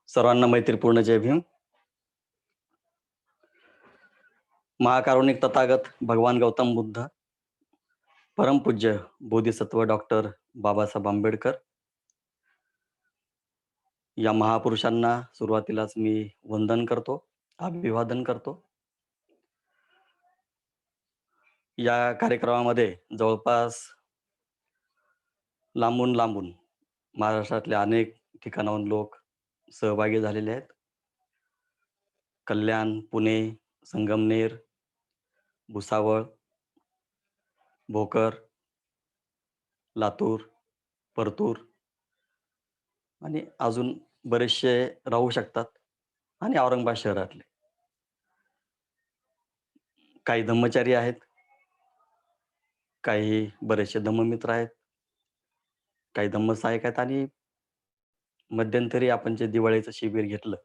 सर्वांना मैत्रीपूर्ण जय भीम. महाकारुणिक तथागत भगवान गौतम बुद्ध, परमपूज्य बोधिसत्व डॉक्टर बाबासाहेब आंबेडकर या महापुरुषांना सुरुवातीलाच मी वंदन करतो, अभिवादन करतो. या कार्यक्रमामध्ये जवळपास लांबून लांबून महाराष्ट्रातल्या अनेक ठिकाणाहून लोक सहभागी झालेले आहेत. कल्याण, पुणे, संगमनेर, भुसावळ, भोकर, लातूर, परतूर आणि अजून बरेचसे राहू शकतात आणि औरंगाबाद शहरातले. काही धम्मचारी आहेत, काही बरेचसे धम्ममित्र आहेत, काही धम्मसहाय्यक आहेत आणि मध्यंतरी आपण जे दिवाळीचं शिबिर घेतलं,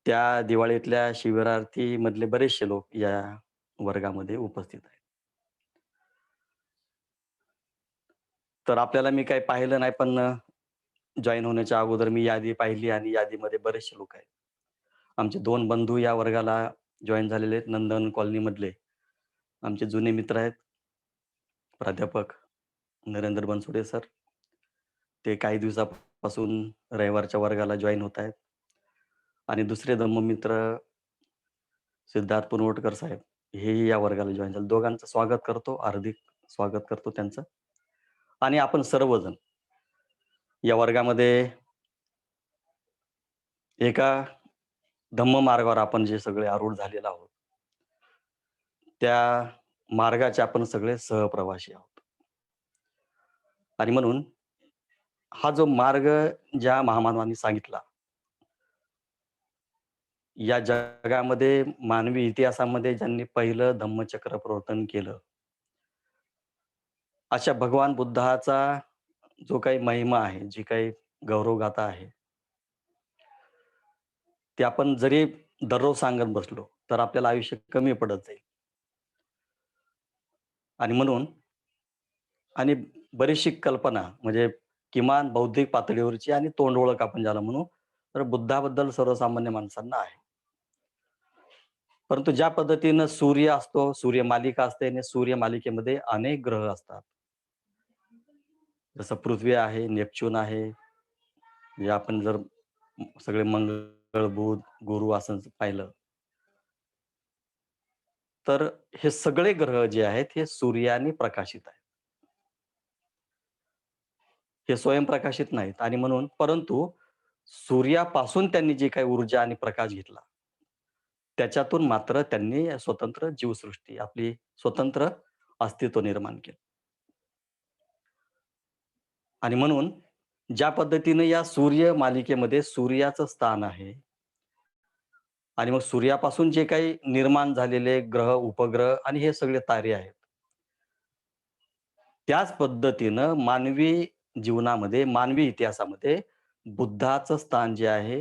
त्या दिवाळीतल्या शिबिरार्थी मधले बरेचसे लोक या वर्गामध्ये उपस्थित आहेत. तर आपल्याला मी काही पाहिलं नाही, पण जॉइन होण्याच्या अगोदर मी यादी पाहिली आणि यादीमध्ये बरेचसे लोक आहेत. आमचे 2 बंधू या वर्गाला जॉइन झालेले आहेत. नंदन कॉलनीमधले आमचे जुने मित्र आहेत. प्राध्यापक नरेंद्र बनसोडे सर. ते काही दिवसापासून रविवारच्या वर्गाला जॉइन होत आहेत. आणि दुसरे धम्ममित्र सिद्धार्थ पुनवटकर साहेब, हेही या वर्गाला जॉइन झाले. दोघांचं स्वागत करतो, हार्दिक स्वागत करतो त्यांचं. आणि आपण सर्वजण या वर्गामध्ये एका धम्म मार्गावर आपण जे सगळे आरूढ झालेलो आहोत, त्या मार्गाचे आपण सगळे सहप्रवासी आहोत. आणि म्हणून हा जो मार्ग ज्या महामानवांनी सांगितला, या जगामध्ये मानवी इतिहासामध्ये ज्यांनी पहिलं धम्मचक्र प्रवर्तन केलं, अशा भगवान बुद्धाचा जो काही महिमा आहे, जी काही गौरवगाथा आहे, ती आपण जरी दररोज सांगत बसलो, तर आपल्याला आयुष्य कमी पडत जाईल. आणि म्हणून आणि बरीचशी कल्पना म्हणजे किमान बौद्धिक पातळीवरची आणि तोंड ओळख आपण ज्याला म्हणू, तर बुद्धाबद्दल सर्वसामान्य माणसांना आहे. परंतु ज्या पद्धतीनं सूर्य असतो, सूर्यमालिका असते आणि सूर्यमालिकेमध्ये अनेक ग्रह असतात. जसं पृथ्वी आहे, नेपच्यून आहे, म्हणजे आपण जर सगळे मंगळ, बुध, गुरु असं पाहिलं, तर हे सगळे ग्रह जे आहेत, हे सूर्याने प्रकाशित आहेत. हे स्वयंप्रकाशित नाहीत आणि म्हणून परंतु सूर्यापासून त्यांनी जी काही ऊर्जा आणि प्रकाश घेतला, त्याच्यातून मात्र त्यांनी स्वतंत्र जीवसृष्टी, आपली स्वतंत्र अस्तित्व निर्माण केलं. आणि म्हणून ज्या पद्धतीने या सूर्य मालिकेमध्ये सूर्याचं स्थान आहे आणि मग सूर्यापासून जे काही निर्माण झालेले ग्रह, उपग्रह आणि हे सगळे तारे आहेत, त्याच पद्धतीनं मानवी जीवनामध्ये, मानवी इतिहासामध्ये बुद्धाचं स्थान जे आहे,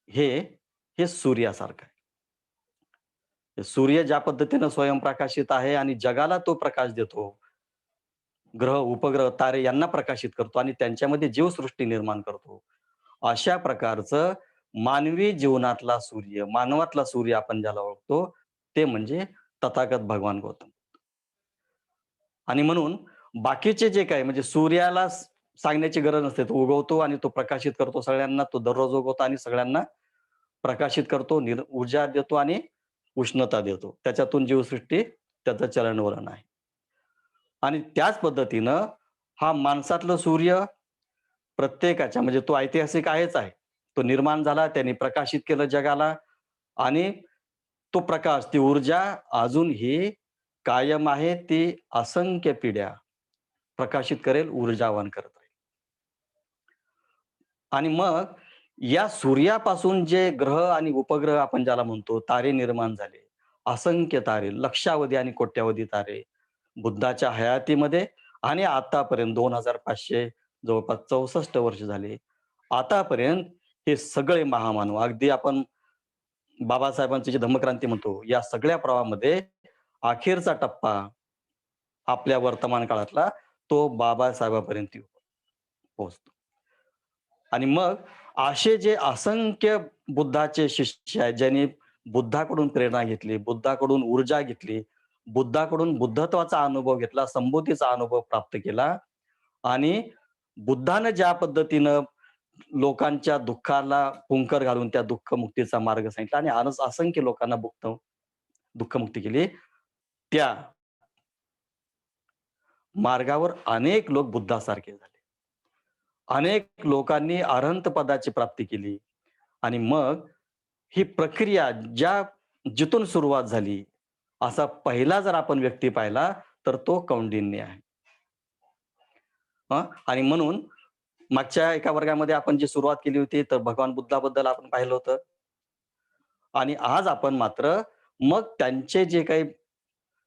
हे हे सूर्यासारखं आहे. सूर्य ज्या पद्धतीनं स्वयंप्रकाशित आहे आणि जगाला तो प्रकाश देतो, ग्रह, उपग्रह, तारे यांना प्रकाशित करतो आणि त्यांच्यामध्ये जीवसृष्टी निर्माण करतो. अशा प्रकारचं मानवी जीवनातला सूर्य, मानवातला सूर्य आपण ज्याला ओळखतो, ते म्हणजे तथागत भगवान गौतम. आणि म्हणून बाकीचे जे काही म्हणजे सूर्याला सांगण्याची गरज नसते. तो उगवतो आणि तो प्रकाशित करतो सगळ्यांना. तो दररोज उगवतो आणि सगळ्यांना प्रकाशित करतो, ऊर्जा देतो आणि उष्णता देतो. त्याच्यातून जीवसृष्टी त्याचं चलनवलन आहे. आणि त्याच पद्धतीनं हा माणसातलं सूर्य प्रत्येकाच्या म्हणजे तो ऐतिहासिक आहेच आहे. तो निर्माण झाला, त्यांनी प्रकाशित केलं जगाला आणि तो प्रकाश, ती ऊर्जा अजूनही कायम आहे. ती असंख्य पिढ्या प्रकाशित करेल, ऊर्जावान करत राहील. आणि मग या सूर्यापासून जे ग्रह आणि उपग्रह आपण ज्याला म्हणतो, तारे निर्माण झाले. असंख्य तारे, लक्षावधी आणि कोट्यावधी तारे बुद्धाच्या हयातीमध्ये आणि आतापर्यंत 2500 जवळपास 64 वर्ष झाले. आतापर्यंत हे सगळे महामानव अगदी आपण बाबासाहेबांची जी धम्मक्रांती म्हणतो, या सगळ्या प्रवाहामध्ये अखेरचा टप्पा आपल्या वर्तमान काळातला तो बाबासाहेबापर्यंत पोहोचतो. आणि मग असे जे असंख्य बुद्धाचे शिष्य आहेत, ज्यांनी बुद्धाकडून प्रेरणा घेतली, बुद्धाकडून ऊर्जा घेतली, बुद्धाकडून बुद्धत्वाचा अनुभव घेतला, संबोधीचा अनुभव प्राप्त केला आणि बुद्धानं ज्या पद्धतीनं लोकांच्या दुःखाला फुंकर घालून त्या दुःखमुक्तीचा मार्ग सांगितला आणि असंख्य लोकांना दुःखमुक्ती केली. त्या मार्गावर अनेक लोक बुद्धासारखे झाले. अनेक लोकांनी अरहंत पदाची प्राप्ती केली आणि मग ही प्रक्रिया जिथून सुरुवात झाली, असा पहिला जर आपण व्यक्ती पाहिला, तर तो कौंडिन्य आहे. आणि म्हणून मागच्या एका वर्गामध्ये आपण जी सुरुवात केली होती, तर भगवान बुद्धाबद्दल आपण पाहिलं होतं आणि आज आपण मात्र मग त्यांचे जे काही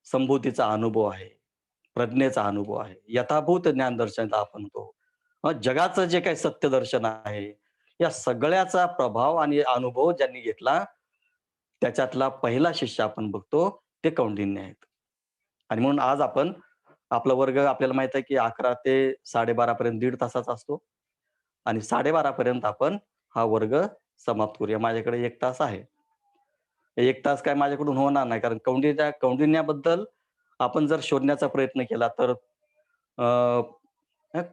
संबोधीचा अनुभव आहे, प्रज्ञेचा अनुभव आहे, यथाभूत ज्ञानदर्शनला आपण म्हणतो. जगाचं जे काही सत्यदर्शन आहे, या सगळ्याचा प्रभाव आणि अनुभव ज्यांनी घेतला, त्याच्यातला पहिला शिष्य आपण बघतो, ते कौंडिन्य आहेत. आणि म्हणून आज आपण आपला वर्ग आपल्याला माहीत आहे, की 11 ते 12:30 पर्यंत 1.5 तासाचा असतो आणि 12:30 पर्यंत आपण हा वर्ग समाप्त करूया. माझ्याकडे 1 तास आहे. 1 तास काय माझ्याकडून होणार नाही, कारण कौंडिन्याबद्दल आपण जर शोधण्याचा प्रयत्न केला तर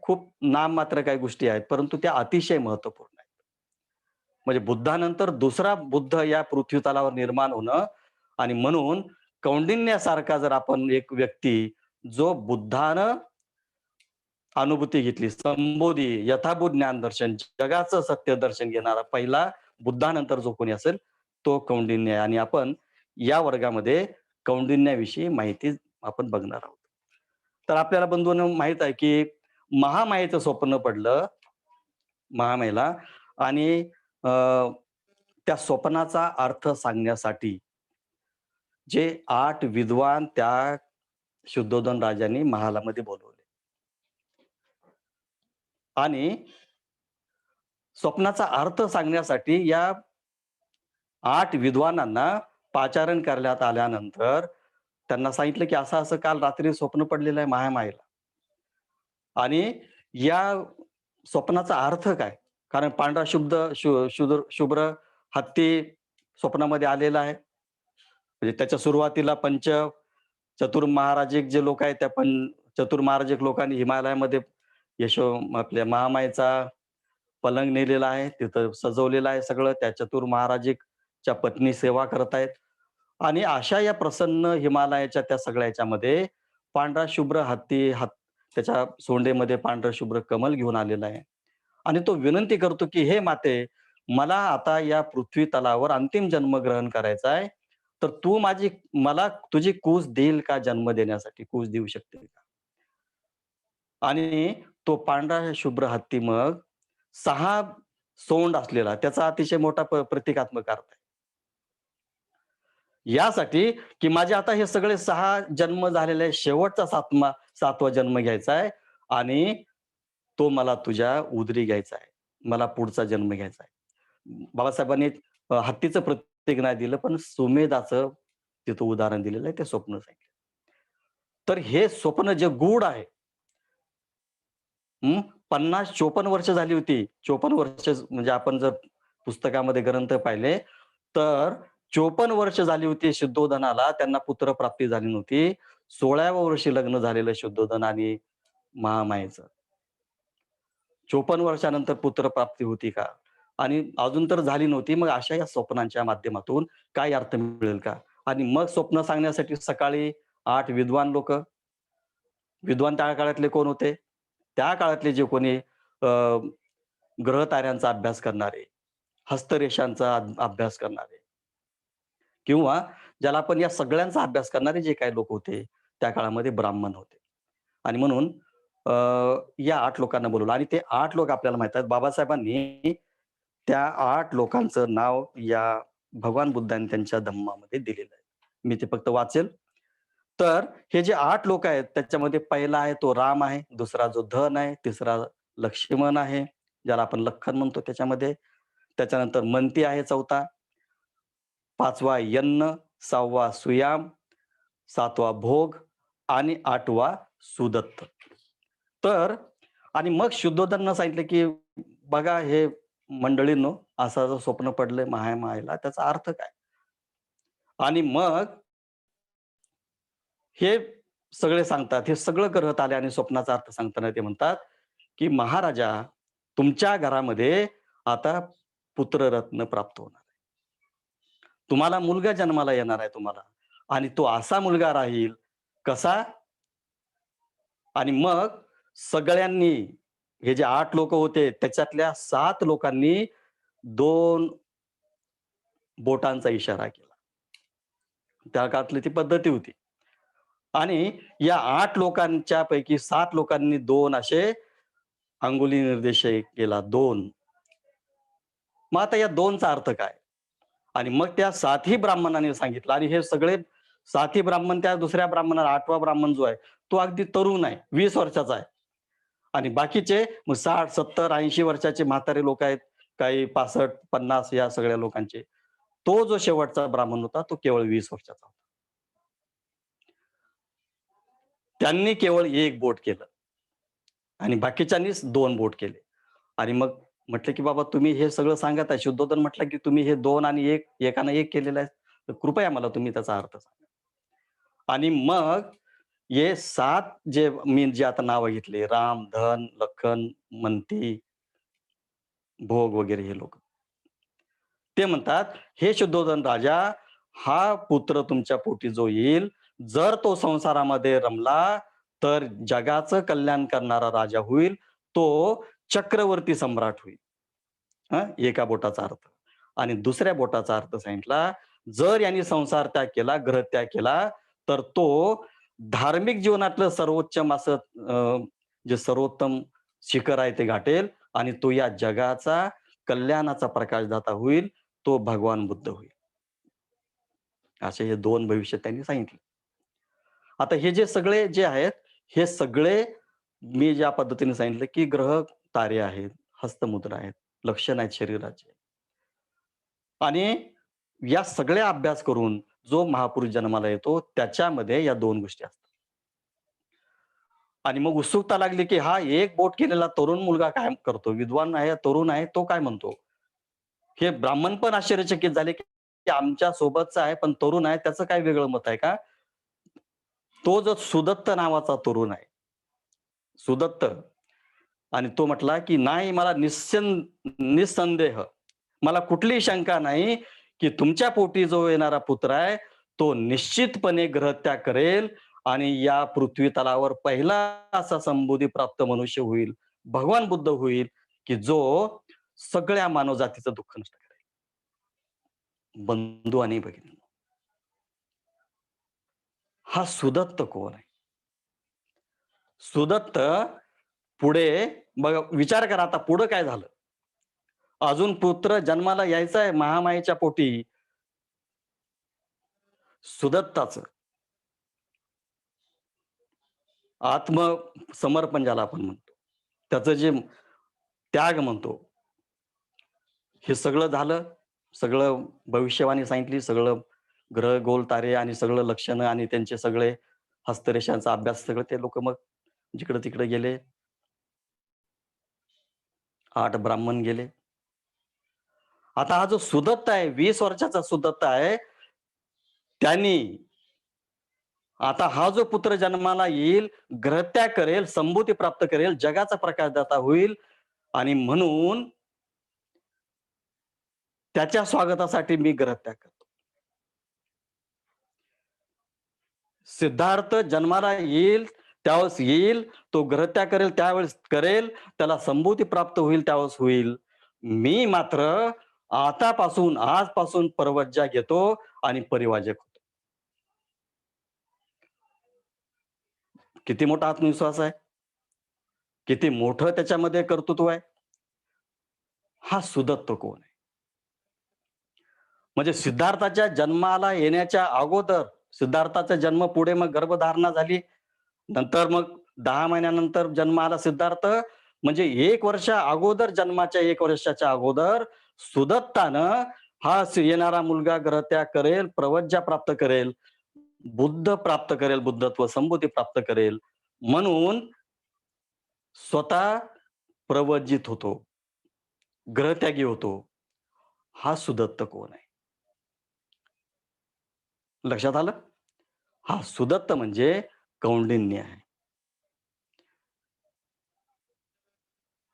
खूप नाममात्र काही गोष्टी आहेत, परंतु त्या अतिशय महत्त्वपूर्ण आहेत. म्हणजे बुद्धानंतर दुसरा बुद्ध या पृथ्वीतलावर निर्माण होणं आणि म्हणून कौंडिन्यासारखा जर आपण एक व्यक्ती जो बुद्धानं अनुभूती घेतली, संबोधी, यथाभूत ज्ञानदर्शन, जगाचं सत्यदर्शन घेणारा पहिला बुद्धानंतर जो कोणी असेल, तो कौंडिन्य आहे आणि आपण या वर्गामध्ये कौंडिन्याविषयी माहिती आपण बघणार आहोत. तर आपल्याला बंधूंनो माहीत आहे, की महामायेचं स्वप्न पडलं महामायेला आणि अ, त्या स्वप्नाचा अर्थ सांगण्यासाठी जे 8 विद्वान त्या शुद्धोधन राजांनी महालामध्ये बोलवले आणि स्वप्नाचा अर्थ सांगण्यासाठी या 8 विद्वानांना पाचारण करण्यात आल्यानंतर त्यांना सांगितलं, की असं-असं काल रात्री स्वप्न पडलेलं आहे महामायेला आणि या स्वप्नाचा अर्थ काय? कारण पांढरा शुभ्र हत्ती स्वप्नामध्ये आलेला आहे. म्हणजे त्याच्या सुरुवातीला चतुर महाराजिक जे लोक आहेत, त्या चतुर महाराजिक लोकांनी हिमालयामध्ये आपल्या महामायेचा पलंग नेलेला आहे. तिथं सजवलेलं आहे सगळं. त्या चतुर महाराजिकच्या पत्नी सेवा करत आहेत आणि अशा या प्रसन्न हिमालयाच्या त्या सगळ्या ह्याच्यामध्ये पांढरा शुभ्र त्याच्या सोंडेमध्ये पांढरं शुभ्र कमल घेऊन आलेला आहे आणि तो विनंती करतो, की "हे माते, मला आता या पृथ्वी तलावर अंतिम जन्म ग्रहण करायचा आहे. तर तू मला तुझी कूस देईल का जन्म देण्यासाठी? कूस देऊ शकते का?" आणि तो पांढरा शुभ्र हत्ती मग 6 सोंड असलेला त्याचा अतिशय मोठा प्रतिकात्मक अर्थ आहे. यासाठी, की माझे आता हे सगळे 6 जन्म झालेले आहे. शेवटचा 7वा जन्म घ्यायचा आहे आणि तो मला तुझ्या उदरी घ्यायचा आहे. मला पुढचा जन्म घ्यायचा आहे. बाबासाहेबांनी हत्तीचं प्रतीक नाही दिलं, पण सुमेधाचं तिथं उदाहरण दिलेलं आहे. ते स्वप्न सांगितलं. तर हे स्वप्न जे गूढ आहे, 50-54 वर्ष झाली होती. 54 वर्ष म्हणजे आपण जर पुस्तकामध्ये ग्रंथ पाहिले, तर 54 वर्ष झाली होती शुद्धोधनाला. त्यांना पुत्रप्राप्ती झाली नव्हती. 16व्या वर्षी लग्न झालेलं शुद्धोधन आणि महामायेचं. 54 वर्षानंतर पुत्रप्राप्ती होती का? आणि अजून तर झाली नव्हती. मग अशा या स्वप्नांच्या माध्यमातून काय अर्थ मिळेल का? आणि मग स्वप्न सांगण्यासाठी सकाळी 8 विद्वान लोकं, विद्वान त्या काळातले कोण होते? त्या काळातले जे कोणी ग्रहताऱ्यांचा अभ्यास करणारे, हस्तरेषांचा अभ्यास करणारे किंवा ज्याला आपण या सगळ्यांचा अभ्यास करणारे जे काही लोक होते, त्या काळामध्ये ब्राह्मण होते. आणि म्हणून अ, या 8 लोकांना बोलावलं आणि ते 8 लोक आपल्याला माहीत आहेत बाबासाहेबांनी त्या 8 लोकांचं नाव या भगवान बुद्धांनी त्यांच्या धम्मामध्ये दिलेलं आहे. मी ते फक्त वाचेल. तर हे जे 8 लोक आहेत त्याच्यामध्ये पहिला आहे तो राम आहे, दुसरा जो धन आहे, तिसरा लक्ष्मण आहे, ज्याला आपण लक्ष्मण म्हणतो त्याच्यामध्ये. त्याच्यानंतर मंती आहे चौथा, 5वा यन्न, 6वा सुयाम, 7वा भोग आणि 8वा सुदत्त. तर आणि मग शुद्धोधननं सांगितलं, की बघा हे मंडळींनो, असं स्वप्न पडलंय महामायेला, त्याचा अर्थ काय? आणि मग हे सगळे सांगतात, हे सगळं करत आले आणि स्वप्नाचा अर्थ सांगताना ते म्हणतात, की "महाराजा, तुमच्या घरामध्ये आता पुत्ररत्न प्राप्त होणार आहे. तुम्हाला मुलगा जन्माला येणार आहे तुम्हाला आणि तो असा मुलगा राहील, कसा?" आणि मग सगळ्यांनी, हे जे 8 लोकं होते, त्याच्यातल्या 7 लोकांनी 2 बोटांचा इशारा केला. त्या काळातली ती पद्धती होती. आणि या 8 लोकांच्या पैकी 7 लोकांनी 2 असे अंगुली निर्देश केला 2. मग आता या 2 चा अर्थ काय? आणि मग त्या 7ही ब्राह्मणांनी सांगितलं आणि हे सगळे 7ही ब्राह्मण, त्या दुसऱ्या ब्राह्मणाला 8वा ब्राह्मण जो आहे, तो अगदी तरुण आहे, 20 वर्षाचा आहे. आणि बाकीचे मग 60, 70, 80 वर्षाचे म्हातारे लोक आहेत. काही 65, 50 या सगळ्या लोकांचे. तो जो शेवटचा ब्राह्मण होता, तो केवळ 20 वर्षाचा होता. त्यांनी केवळ 1 बोट केलं आणि बाकीच्यांनीच 2 बोट केले. आणि मग म्हटलं, की "बाबा तुम्ही हे सगळं सांगत आहे." शुद्धोधन म्हटलं, की "तुम्ही हे 2 आणि 1 एकानं 1 केलेलं आहे. तर कृपया मला तुम्ही त्याचा अर्थ सांगा." आणि मग हे 7 जे मी जे आता नावं घेतली, राम, धन, लखन, मंती, भोग वगैरे हे लोक. ते म्हणतात, "हे शुद्धोधन राजा, हा पुत्र तुमच्या पोटी जो येईल, जर तो संसारामध्ये रमला, तर जगाचं कल्याण करणारा राजा होईल. तो चक्रवर्ती सम्राट होईल." हां, एका बोटाचा अर्थ. आणि दुसऱ्या बोटाचा अर्थ सांगितला, जर यांनी संसार त्याग केला, गृहत्याग केला, तर तो धार्मिक जीवनातलं सर्वोच्च असं जे सर्वोत्तम शिखर आहे ते गाठेल आणि तो या जगाचा कल्याणाचा प्रकाशदाता होईल. तो भगवान बुद्ध होईल. असे हे 2 भविष्य त्यांनी सांगितले. आता हे जे सगळे जे आहेत, हे सगळे मी ज्या पद्धतीने सांगितलं, की ग्रह तारे आहेत, हस्तमुद्रा आहेत, लक्षण आहेत शरीराचे. आणि या सगळ्या अभ्यास करून जो महापुरुष जन्माला येतो, त्याच्यामध्ये या 2 गोष्टी असतात. आणि मग उत्सुकता लागली, की हा एक बोट केलेला तरुण मुलगा काय करतो? विद्वान आहे, तरुण आहे, तो काय म्हणतो? हे ब्राह्मण पण आश्चर्यचकित झाले, की आमच्या सोबतचा आहे, पण तरुण आहे, त्याचं काय वेगळं मत आहे का? तो जो सुदत्त नावाचा तरुण आहे, सुदत्त, आणि तो म्हटला, की "नाही, मला निस्संदेह, मला कुठलीही शंका नाही, की तुमच्या पोटी जो येणारा पुत्र आहे, तो निश्चितपणे ग्रहत्याग करेल आणि या पृथ्वी तलावर पहिला असा संबोधी प्राप्त मनुष्य होईल, भगवान बुद्ध होईल, की जो सगळ्या मानवजातीचं दुःख नष्ट करेल." बंधू आणि भगिनी, हा सुदत्त कोण आहे? सुदत्त पुढे बघा, विचार करा आता पुढं काय झालं? अजून पुत्र जन्माला यायचा आहे महामायेच्या पोटी. सुदत्ताचं आत्मसमर्पण ज्याला आपण म्हणतो. त्याचं जे त्याग म्हणतो, हे सगळं झालं. सगळं भविष्यवाणी सांगितली, सगळं ग्रह, गोल तारे आणि सगळं लक्षणं आणि त्यांचे सगळे हस्तरेषांचा अभ्यास, सगळं ते लोकं मग जिकडं-तिकडे गेले. 8 ब्राह्मण गेले. आता हा जो सुदत्त आहे, 20 वर्षाचा सुदत्त आहे, त्यांनी आता हा जो पुत्र जन्माला येईल, ग्रहत्याग करेल, संभूती प्राप्त करेल, जगाचा प्रकाशदाता होईल आणि म्हणून त्याच्या स्वागतासाठी मी ग्रहत्याग करतो. सिद्धार्थ जन्माला येईल, त्यावेळेस येईल, तो ग्रहत्याग करेल, त्यावेळेस करेल, त्याला संभूती प्राप्त होईल, त्यावेळेस होईल. मी मात्र आतापासून, आजपासून परवज्जा घेतो आणि परिवाजक होतो. किती मोठा आत्मविश्वास आहे? किती मोठं त्याच्यामध्ये कर्तृत्व आहे? हा सुदत्त कोण आहे? म्हणजे सिद्धार्थाच्या जन्माला येण्याच्या अगोदर, सिद्धार्थाचा जन्म पुढे मग गर्भधारणा झाली. नंतर मग 10 महिन्यानंतर जन्म आला सिद्धार्थ. म्हणजे 1 वर्षा अगोदर, जन्माच्या 1 वर्षाच्या अगोदर सुदत्तानं हा येणारा मुलगा ग्रहत्याग करेल, प्रवज्जा प्राप्त करेल, बुद्ध प्राप्त करेल, बुद्धत्व संबोधी प्राप्त करेल, म्हणून स्वतः प्रवज्जित होतो. ग्रहत्यागी होतो. हा सुदत्त कोण आहे? लक्षात आलं? हा सुदत्त म्हणजे कौंडिन्य आहे.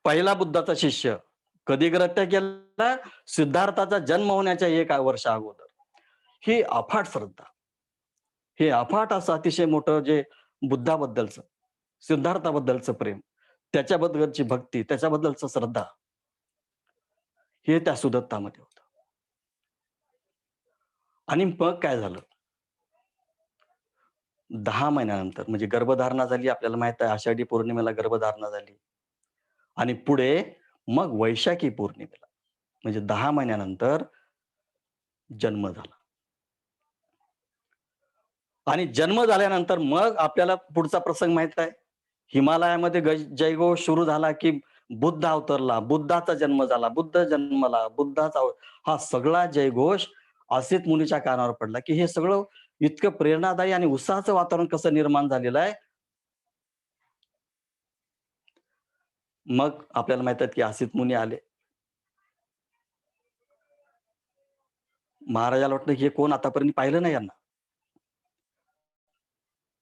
पहिला बुद्धाचा शिष्य. कधी ग्रहत्याग केला? सिद्धार्थाचा जन्म होण्याच्या 1 वर्ष अगोदर. ही अफाट श्रद्धा. हे अफाट असं अतिशय मोठं जे बुद्धाबद्दलचं, सिद्धार्थाबद्दलचं प्रेम, त्याच्याबद्दलची भक्ती, त्याच्याबद्दलचं श्रद्धा, हे त्या सुदत्तामध्ये होतं. आणि मग काय झालं? 10 महिन्यानंतर म्हणजे गर्भधारणा झाली. आपल्याला माहीत आहे आषाढी पौर्णिमेला गर्भधारणा झाली आणि पुढे मग वैशाखी पौर्णिमेला म्हणजे 10 महिन्यानंतर जन्म झाला. आणि जन्म झाल्यानंतर मग आपल्याला पुढचा प्रसंग माहीत आहे. हिमालयामध्ये जयघोष सुरू झाला, की बुद्ध अवतरला, बुद्धाचा जन्म झाला, बुद्ध जन्मला, हा सगळा जयघोष असित मुनीच्या कानावर पडला, की हे सगळं इतकं प्रेरणादायी आणि उत्साहाचं वातावरण कसं निर्माण झालेलं आहे. मग आपल्याला माहित आहे, की असित मुनी आले. महाराजाला वाटलं, हे कोण आतापर्यंत पाहिलं नाही यांना.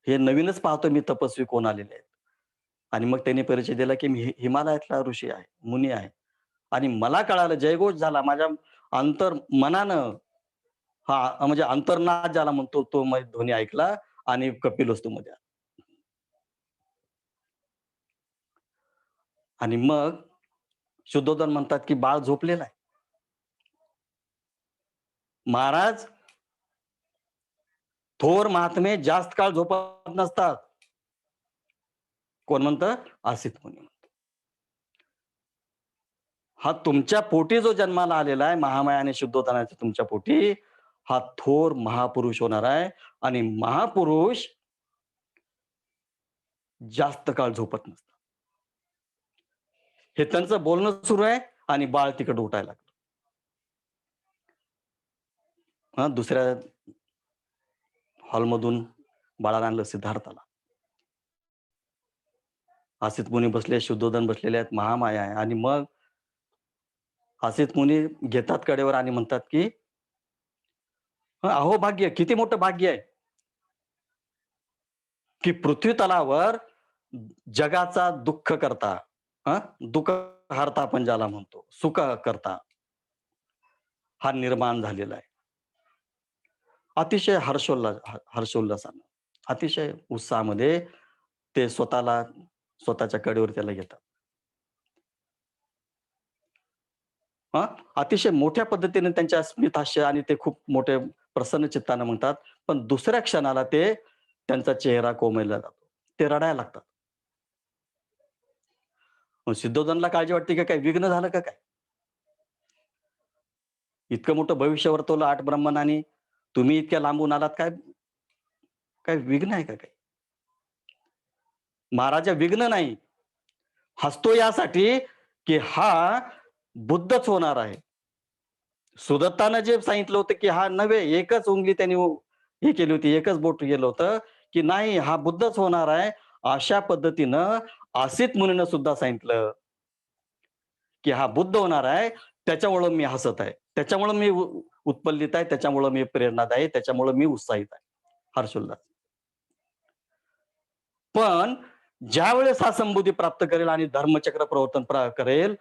हे नवीनच पाहतोय मी तपस्वी कोण आलेले आहेत. आणि मग त्यांनी परिचय दिला, की मी हिमालयातला ऋषी आहे, मुनी आहे. आणि मला कळालं जयघोष झाला माझ्या मनानं म्हणजे अंतर्नाद ज्याला म्हणतो तो ध्वनी ऐकला आणि कपिलवस्तूमध्ये आला. आणि मग शुद्धोधन म्हणतात, की बाळ झोपलेलं आहे. महाराज थोर महात्मे जास्त काळ झोपत नसतात. कोण म्हणतं? असित मुनी म्हणतो. हा तुमच्या पोटी जो जन्माला आलेला आहे, महामाया आणि शुद्धोधनाच्या तुमच्या पोटी, हा थोर महापुरुष होणार आहे आणि महापुरुष जास्त काळ झोपत नसतात. हे त्यांचं बोलणं सुरू आहे आणि बाळ तिकडे उठायला लागलं. दुसऱ्या हॉलमधून बाळाला आणलं सिद्धार्थाला. असित मुनी बसले, शुद्धोधन बसलेले आहेत, महामाया आहे आणि मग असित मुनी घेतात कडेवर आणि म्हणतात, की अहो भाग्य, किती मोठं भाग्य आहे, की पृथ्वी तलावर जगाचा दुःख करता, दुःख हरता आपण ज्याला म्हणतो, सुख करता, हा निर्माण झालेला आहे. अतिशय हर्षोल्लासानं, अतिशय उत्साहामध्ये ते स्वतःच्या कडेवर त्याला घेतात. अतिशय मोठ्या पद्धतीने त्यांच्या स्मितहास्य आणि ते खूप मोठे प्रसन्न चित्तानं म्हणतात. पण दुसऱ्या क्षणाला त्यांचा चेहरा कोमेजला जातो. ते रडायला लागतात. मग सिद्धोधनला काळजी वाटते की काय विघ्न झालं का काय? इतकं मोठं भविष्य वर्तवलं 8 ब्रह्मणांनी, तुम्ही इतक्या लांबून आलात, काय काय विघ्न आहे का काही? महाराज विघ्न नाही. हसतो यासाठी की हा बुद्धच होणार आहे. सुदत्तानं जे सांगितलं होतं, की हा नव्हे, एकच उंगली त्यांनी हे केली होती, एकच बोट गेलं होतं, की नाही हा बुद्धच होणार आहे. अशा पद्धतीनं असित मुनीनं सुद्धा सांगितलं, की हा बुद्ध होणार आहे. त्याच्यामुळं मी हसत आहे. त्याच्यामुळं मी उत्फुल्लित आहे. त्याच्यामुळं मी प्रेरणादायी, त्याच्यामुळं मी उत्साहित आहे. हर्षोल्लास. पण ज्यावेळेस हा संबुद्धी प्राप्त करेल आणि धर्मचक्र प्रवर्तन करेल,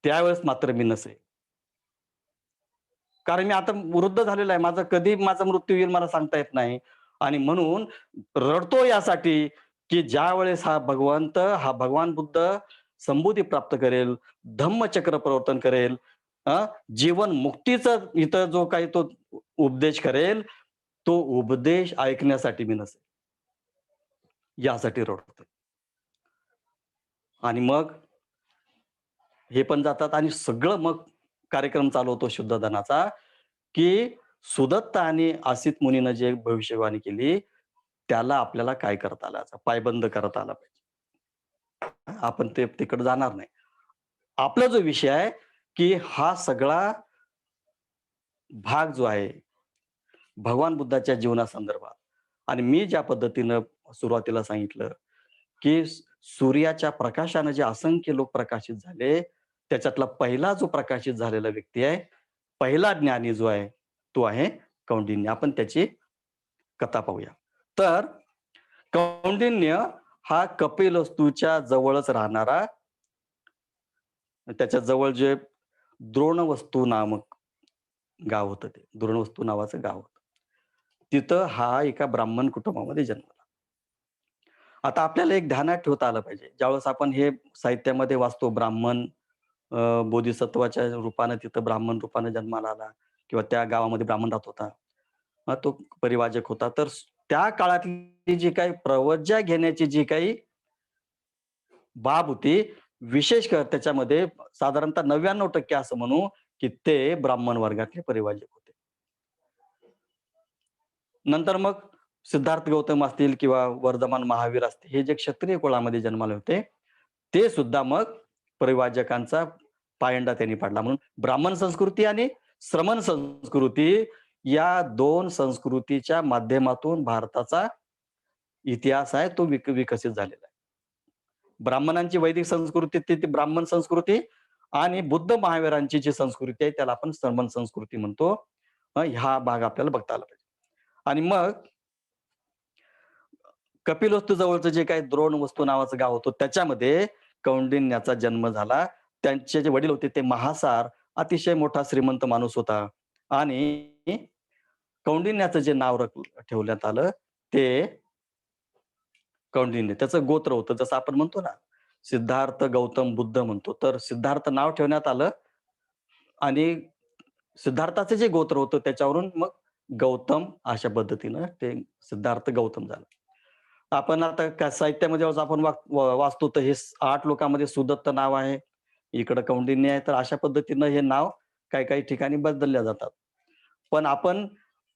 त्यावेळेस मात्र मी नसेल. कारण मी आता वृद्ध झालेलो आहे. कधी माझा मृत्यू येईल मला सांगता येत नाही. आणि म्हणून रडतो यासाठी, की ज्यावेळेस हा भगवान बुद्ध संबुद्धी प्राप्त करेल, धम्मचक्र प्रवर्तन करेल, जीवन मुक्तीचा इथं जो काही तो उपदेश करेल, तो उपदेश ऐकण्यासाठी मी नसेल. यासाठी रडतोय. आणि मग हे पण जातात आणि सगळं मग कार्यक्रम चालू होतो शुद्धोधनाचा, की सुदत्त आणि असित मुनीनं जे भविष्यवाणी केली, त्याला आपल्याला काय करता आलं याचा पायबंद करता आला पाहिजे. आपण तिकडे जाणार नाही. आपला जो विषय आहे, की हा सगळा भाग जो आहे, भगवान बुद्धाच्या जीवनासंदर्भात आणि मी ज्या पद्धतीनं सुरुवातीला सांगितलं, की सूर्याच्या प्रकाशाने जे असंख्य लोक प्रकाशित झाले, त्याच्यातला पहिला जो प्रकाशित झालेला व्यक्ती आहे, पहिला ज्ञानी जो आहे, तो आहे कौंडिन्य. आपण त्याची कथा पाहूया. तर कौंडिन्य हा कपिलवस्तूच्या जवळच राहणारा, त्याच्या जवळ जे द्रोणवस्तू नामक गाव होतं ते. द्रोणवस्तू नावाचं गाव होतं. तिथं हा एका ब्राह्मण कुटुंबामध्ये जन्मला. आता आपल्याला एक ध्यानात ठेवता आलं पाहिजे. ज्यावेळेस आपण हे साहित्यामध्ये वाचतो ब्राह्मण बोधिसत्वाच्या रूपानं तिथं ब्राह्मण रूपानं जन्माला आला किंवा त्या गावामध्ये ब्राह्मण राहत होता. तो परिवाजक होता. तर त्या काळातली जी काही प्रवज्या घेण्याची जी काही बाब होती, विशेषकर त्याच्यामध्ये साधारणतः 99% असं म्हणू, की ते ब्राह्मण वर्गातले परिवाजक होते. नंतर मग सिद्धार्थ गौतम असतील किंवा वर्धमान महावीर असतील, हे जे क्षत्रिय कुळामध्ये जन्माले होते, ते सुद्धा मग परिवाजकांचा पायंडा त्यांनी पाडला. म्हणून ब्राह्मण संस्कृती आणि श्रमण संस्कृती या 2 संस्कृतीच्या माध्यमातून भारताचा इतिहास आहे तो विकसित झालेला आहे. ब्राह्मणांची वैदिक संस्कृती ती ब्राह्मण संस्कृती आणि बुद्ध महावीरांची जी संस्कृती आहे त्याला आपण श्रमण संस्कृती म्हणतो. हा भाग आपल्याला बघता आला पाहिजे. आणि मग कपिलवस्तू जवळचं जे काही द्रोणवस्तू नावाचं गाव होतं त्याच्यामध्ये कौंडिन्याचा जन्म झाला. त्यांचे जे वडील होते ते महासार अतिशय मोठा श्रीमंत माणूस होता आणि कौंडिन्याचं जे नाव ठेवण्यात आलं ते कौंडिन्य. त्याचं गोत्र होतं. जसं आपण म्हणतो ना, सिद्धार्थ गौतम बुद्ध म्हणतो. तर सिद्धार्थ नाव ठेवण्यात आलं आणि सिद्धार्थाचं जे गोत्र होतं त्याच्यावरून मग गौतम अशा पद्धतीनं ते सिद्धार्थ गौतम झालं. आपण आता साहित्यामध्ये जेव्हा आपण वाचतो तर हे 8 लोकांमध्ये सुदत्त नाव आहे. इकडं कौंडिन्य आहे. तर अशा पद्धतीनं हे नाव काही-काही ठिकाणी बदलल्या जातात. पण आपण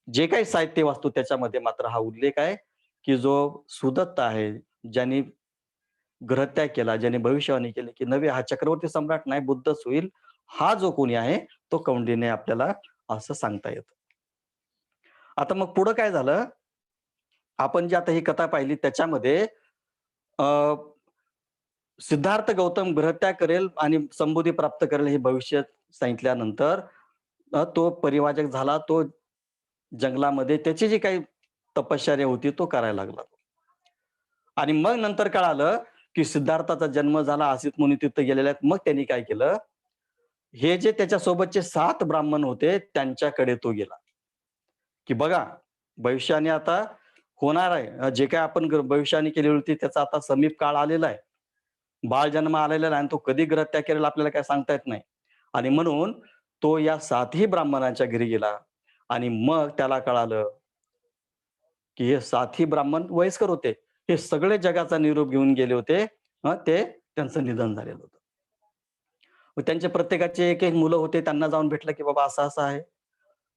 जे काही साहित्य वाचतो त्याच्यामध्ये मात्र हा उल्लेख आहे, की जो सुदत्त आहे, ज्यांनी ग्रहत्याग केला, ज्याने भविष्यवाणी केली, की नवे हा चक्रवर्ती सम्राट नाही बुद्धच होईल. हा जो कोणी आहे तो कौंडिन्य आपल्याला असं सांगता येतं. आता मग पुढं काय झालं? आपण जी आता ही कथा पाहिली त्याच्यामध्ये अ, सिद्धार्थ गौतम गृहत्याग करेल आणि समृद्धी प्राप्त करेल हे भविष्य सांगितल्यानंतर तो परिवाजक झाला. तो जंगलामध्ये त्याची जी काही तपश्चर्या होती तो करायला लागला. आणि मग नंतर कळालं, की सिद्धार्थाचा जन्म झाला, असित मुनी तिथं गेलेले आहेत. मग त्यांनी काय केलं, हे जे त्याच्यासोबतचे 7 ब्राह्मण होते त्यांच्याकडे तो गेला, की बघा भविष्याने आता होणार आहे. जे काही आपण भविष्यवाणी केली होती त्याचा आता समीप काळ आलेला आहे. बाळ जन्म आलेला आहे आणि तो कधी ग्रहत्याग करेल आपल्याला काही सांगता येत नाही. आणि म्हणून तो या 7ही ब्राह्मणांच्या घरी गेला आणि मग त्याला कळालं, की हे 7ही ब्राह्मण वयस्कर होते. हे सगळे जगाचा निरोप घेऊन गेले होते. ते त्यांचं निधन झालेलं होतं. मग त्यांचे प्रत्येकाचे एक-एक मुलं होते. त्यांना जाऊन भेटलं, की बाबा असं-असं आहे.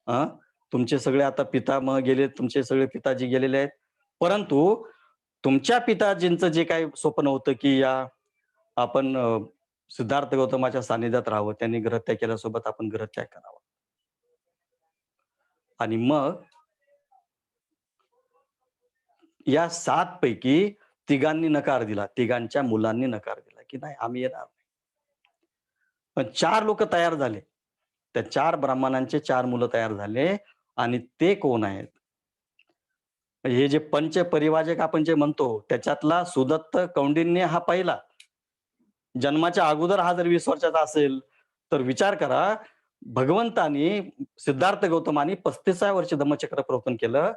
हां, तुमचे सगळे आता पितामह गेले, तुमचे सगळे पिताजी गेलेले आहेत. परंतु तुमच्या पिताजींचं जे काही स्वप्न होतं, की या आपण सिद्धार्थ गौतमाच्या सानिध्यात राहावं. त्यांनी गृहत्याग केल्यासोबत आपण गृहत्याग करावा. आणि मग या 7 पैकी तिघांनी नकार दिला. तिघांच्या मुलांनी नकार दिला, की नाही आम्ही येणार नाही. पण 4 लोकं तयार झाले. त्या 4 ब्राह्मणांचे 4 मुलं तयार झाले आणि ते कोण आहेत? हे जे पंच परिवाजक आपण जे म्हणतो, त्याच्यातला सुदत्त कौंडिन्य हा पहिला. जन्माच्या अगोदर हा जर 20 वर्षाचा असेल, तर विचार करा भगवंतानी सिद्धार्थ गौतमानी 35व्या वर्षी धम्मचक्र प्रवर्तन केलं.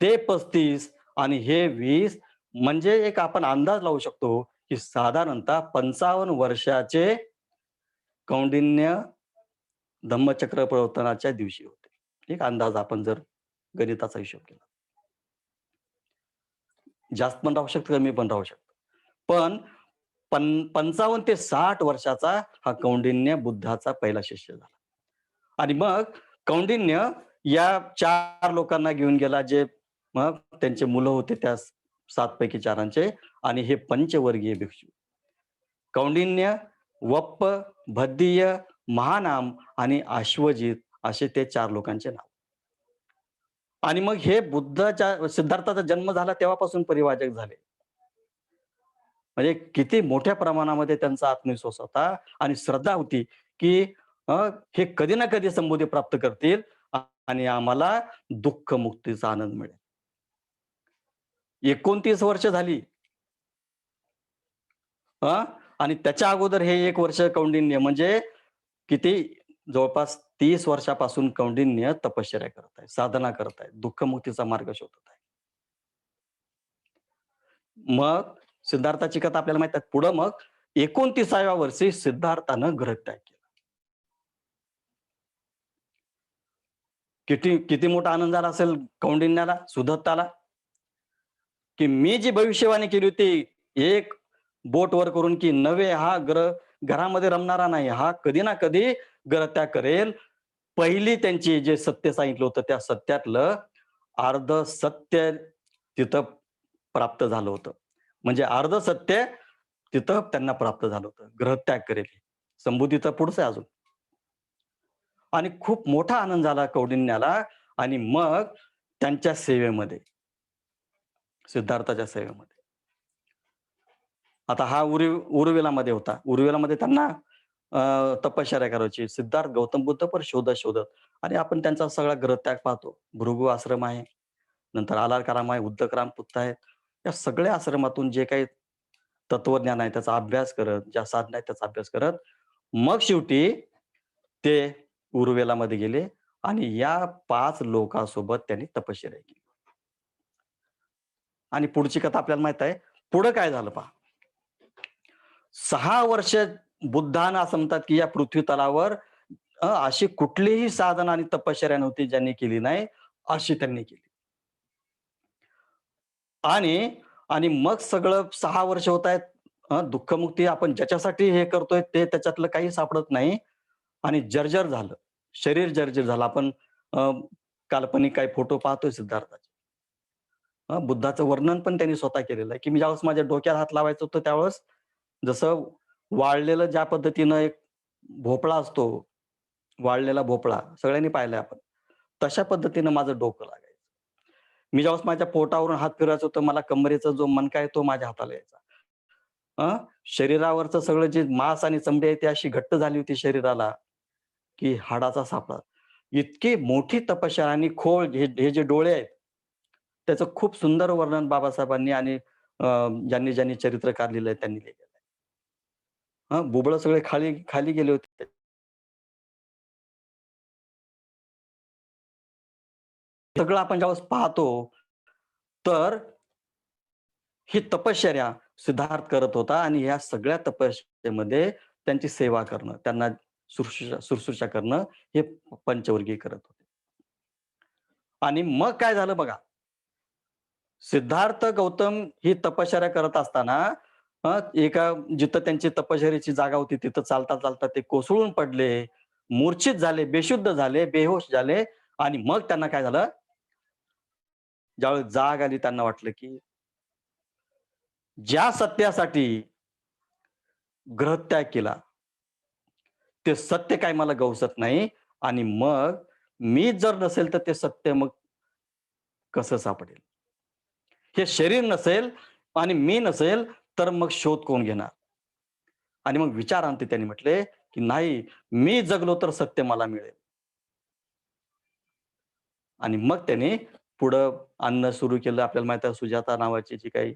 ते 35 आणि हे 20 म्हणजे एक आपण अंदाज लावू शकतो, की साधारणतः 55 वर्षाचे कौंडिन्य धम्मचक्र प्रवर्तनाच्या दिवशी होते. एक अंदाज आपण जर गणिताचा हिशोब केला. जास्त पण राहू शकतं, कमी पण राहू शकतं. पण 55 ते 60 वर्षाचा हा कौंडिन्य बुद्धाचा पहिला शिष्य झाला. आणि मग कौंडिन्य या 4 लोकांना घेऊन गेला, जे मग त्यांचे मुलं होते त्या 7 पैकी 4 आणि हे पंचवर्गीय भिक्षू. कौंडिन्य, वप्प, भद्दीय, महानाम आणि अश्वजित असे ते 4 लोकांचे नाव. आणि मग हे बुद्धाच्या सिद्धार्थाचा जन्म झाला तेव्हापासून परिवाजक झाले. म्हणजे किती मोठ्या प्रमाणामध्ये त्यांचा आत्मविश्वास होता आणि श्रद्धा होती, की अ, हे कधी ना कधी संबोधी प्राप्त करतील आणि आम्हाला दुःख मुक्तीचा आनंद मिळेल. 29 वर्ष झाली हां, आणि त्याच्या अगोदर हे 1 वर्ष कौंडिन्य म्हणजे किती जवळपास 30 वर्षापासून कौंडिन्य तपश्चर्या करत आहे, साधना करत आहे, दुःखमुक्तीचा मार्ग शोधत आहे. मग सिद्धार्थाची कथा आपल्याला माहिती आहे. पुढं मग 29व्या वर्षी सिद्धार्थानं गृहत्याग केला. किती किती मोठा आनंद झाला असेल कौंडिन्याला, सुदत्ताला, की मी जी भविष्यवाणी केली होती, एक बोट वर करून, की नवे हा घरामध्ये रमणारा नाही. हा कधी ना कधी गृहत्याग करेल. पहिली त्यांची जे सत्य सांगितलं होतं, त्या सत्यातलं अर्ध सत्य तिथं प्राप्त झालं होतं. म्हणजे अर्ध सत्य तिथं त्यांना प्राप्त झालं होतं. गृहत्याग करेल. संबोधी तर पुढचं आहे अजून. आणि खूप मोठा आनंद झाला कौंडिन्याला आणि मग त्यांच्या सेवेमध्ये, सिद्धार्थाच्या सेवेमध्ये. आता हा उरुवेलामध्ये होता. उरुवेलामध्ये त्यांना तपश्चर्या करायची. सिद्धार्थ गौतम बुद्ध पण शोधत आणि आपण त्यांचा सगळा गृहत्याग पाहतो. भृगू आश्रम आहे, नंतर आलारकाराम आहे, उद्दकराम पुत्त आहेत. या सगळ्या आश्रमातून जे काही तत्वज्ञान आहे त्याचा अभ्यास करत, ज्या साधना आहेत त्याचा अभ्यास करत, मग शेवटी ते उरुवेलामध्ये गेले आणि या 5 लोकांसोबत त्यांनी तपश्चर्या केली. आणि पुढची कथा आपल्याला माहीत आहे. पुढं काय झालं पहा. 6 वर्ष बुद्धांना असं म्हणतात, की या पृथ्वी तलावर अशी कुठलीही साधना आणि तपश्चर्या नव्हती ज्यांनी केली नाही, अशी त्यांनी केली. आणि आणि मग सगळं 6 वर्ष होत आहेत. दुःखमुक्ती आपण ज्याच्यासाठी हे करतोय ते त्याच्यातलं काही सापडत नाही आणि जर्जर झालं. शरीर जर्जर झालं. आपण अ, काल्पनिक काही फोटो पाहतोय सिद्धार्थाचे. बुद्धाचं वर्णन पण त्यांनी स्वतः केलेलं आहे, की मी ज्यावेळेस माझ्या डोक्यात हात लावायचो होतो त्यावेळेस जसं वाळलेलं ज्या पद्धतीनं एक भोपळा असतो, वाळलेला भोपळा सगळ्यांनी पाहिलाय आपण. तशा पद्धतीनं माझं डोकं लागायचं. मी ज्यावेळेस माझ्या पोटावरून हात फिरवायचो तर मला कमरेचा जो मणका आहे तो माझ्या हाताला यायचा. शरीरावरचं सगळं जे मांस आणि चमडी आहे ती अशी घट्ट झाली होती शरीराला, की हाडाचा सापळा. इतकी मोठी तपश्चर्या आणि खोल हे हे जे डोळे आहेत, त्याचं खूप सुंदर वर्णन बाबासाहेबांनी आणि ज्यांनी ज्यांनी चरित्रकार लिहिलंय त्यांनी लिहिलेलं आहे. बुबुळं सगळे खाली खाली गेले होते. सगळं आपण ज्यावेळेस पाहतो, तर ही तपश्चर्या सिद्धार्थ करत होता आणि या सगळ्या तपश्चर्येमध्ये त्यांची सेवा करणं, त्यांना शुश्रूषा करणं हे पंचवर्गीय करत होते. आणि मग काय झालं बघा, सिद्धार्थ गौतम ही तपश्चर्या करत असताना एका जिथं त्यांची तपश्चर्येची जागा होती तिथं चालता-चालता ते कोसळून पडले, मूर्छित झाले, बेशुद्ध झाले, बेहोश झाले आणि मग त्यांना काय झालं, ज्यावेळेस जाग आली त्यांना वाटलं, की ज्या सत्यासाठी ग्रहत्याग केला, ते सत्य काय मला गवसत नाही आणि मग मी जर नसेल तर ते सत्य मग कसं सापडेल? हे शरीर नसेल आणि मी नसेल तर मग शोध कोण घेणार? आणि मग विचारांती त्यांनी म्हटले, की नाही मी जगलो तर सत्य मला मिळेल. आणि मग त्याने पुढं आणणं सुरू केलं. आपल्याला माहिती आहे सुजाता नावाची जी काही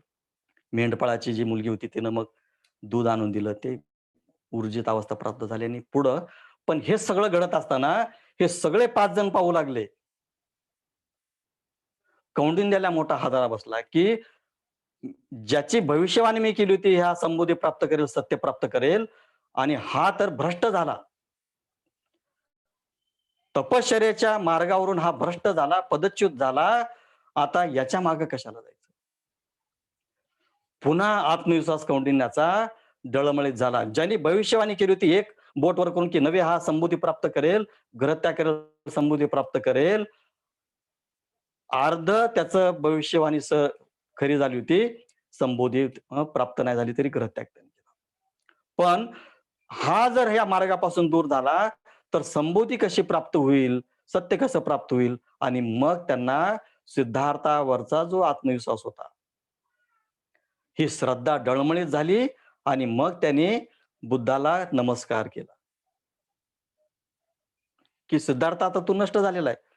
मेंढपाळाची जी मुलगी होती तिनं मग दूध आणून दिलं. ते ऊर्जित अवस्था प्राप्त झाली आणि पुढं पण हे सगळं घडत असताना हे सगळे 5 जण पाहू लागले. कौंडिन्याला मोठा हादरा बसला, की ज्याची भविष्यवाणी मी केली होती, हा संबोधी प्राप्त करेल, सत्य प्राप्त करेल आणि हा तर भ्रष्ट झाला. तपश्चर्येच्या मार्गावरून हा भ्रष्ट झाला, पदच्युत झाला. आता याच्या मागे कशाला जायचं? पुन्हा आत्मविश्वास कौंडिन्याचा डळमळीत झाला. ज्यांनी भविष्यवाणी केली होती, एक बोट वर करून, की नवे हा संबोधी प्राप्त करेल, घरत्याग करेल, संबोधी प्राप्त करेल. अर्ध त्याचं भविष्यवाणी खरी झाली होती. संबोधी प्राप्त नाही झाली तरी गृहत्याग त्यांनी केला. पण हा जर ह्या मार्गापासून दूर झाला, तर संबोधी कशी प्राप्त होईल? सत्य कसं प्राप्त होईल? आणि मग त्यांना सिद्धार्थावरचा जो आत्मविश्वास होता, ही श्रद्धा डळमळीत झाली आणि मग त्याने बुद्धाला नमस्कार केला, की "सिद्धार्थ आता तू नष्ट झालेला आहे.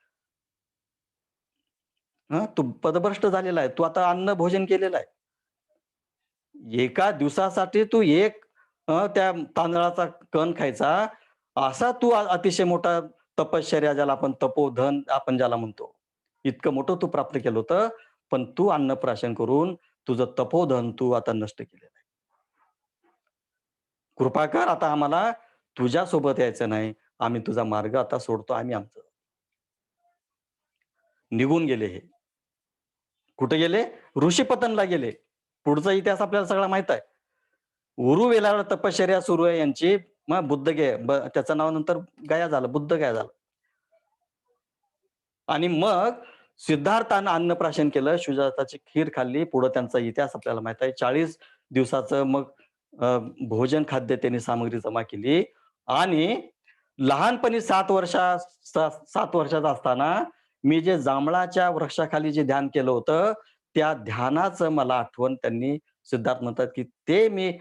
हं, तू पदभ्रष्ट झालेला आहे. तू आता अन्न भोजन केलेलं आहे. एका दिवसासाठी तू एक त्या तांदळाचा कण खायचा, असा तू अतिशय मोठा तपश्चर्या ज्याला आपण तपोधन आपण ज्याला म्हणतो. इतकं मोठं तू प्राप्त केलं होतं, पण तू अन्नप्राशन करून तुझं तपोधन तू आता नष्ट केलेलं आहे. कृपा कर आता आम्हाला तुझ्यासोबत यायचं नाही. आम्ही तुझा मार्ग आता सोडतो. आम्ही आमचं निघून गेले हे. कुठे गेले? ऋषीपतनला गेले. पुढचा इतिहास आपल्याला सगळा माहीत आहे. उरुवेलावर तपश्चर्या सुरू आहे यांची. मग त्याचं नाव नंतर गया झालं, बुद्ध गया झालं. आणि मग सिद्धार्थानं अन्नप्राशन केलं, सुजाताची खीर खाल्ली. पुढे त्यांचा इतिहास आपल्याला माहीत आहे. 40 दिवसाचं मग भोजन खाद्य त्यांनी सामग्री जमा केली आणि लहानपणी 7 वर्षाचा असताना मी जे जांभळाच्या वृक्षाखाली जे ध्यान केलं होतं, त्या ध्यानाचं मला आठवण त्यांनी सिद्धार्थ म्हणतात, की ते मी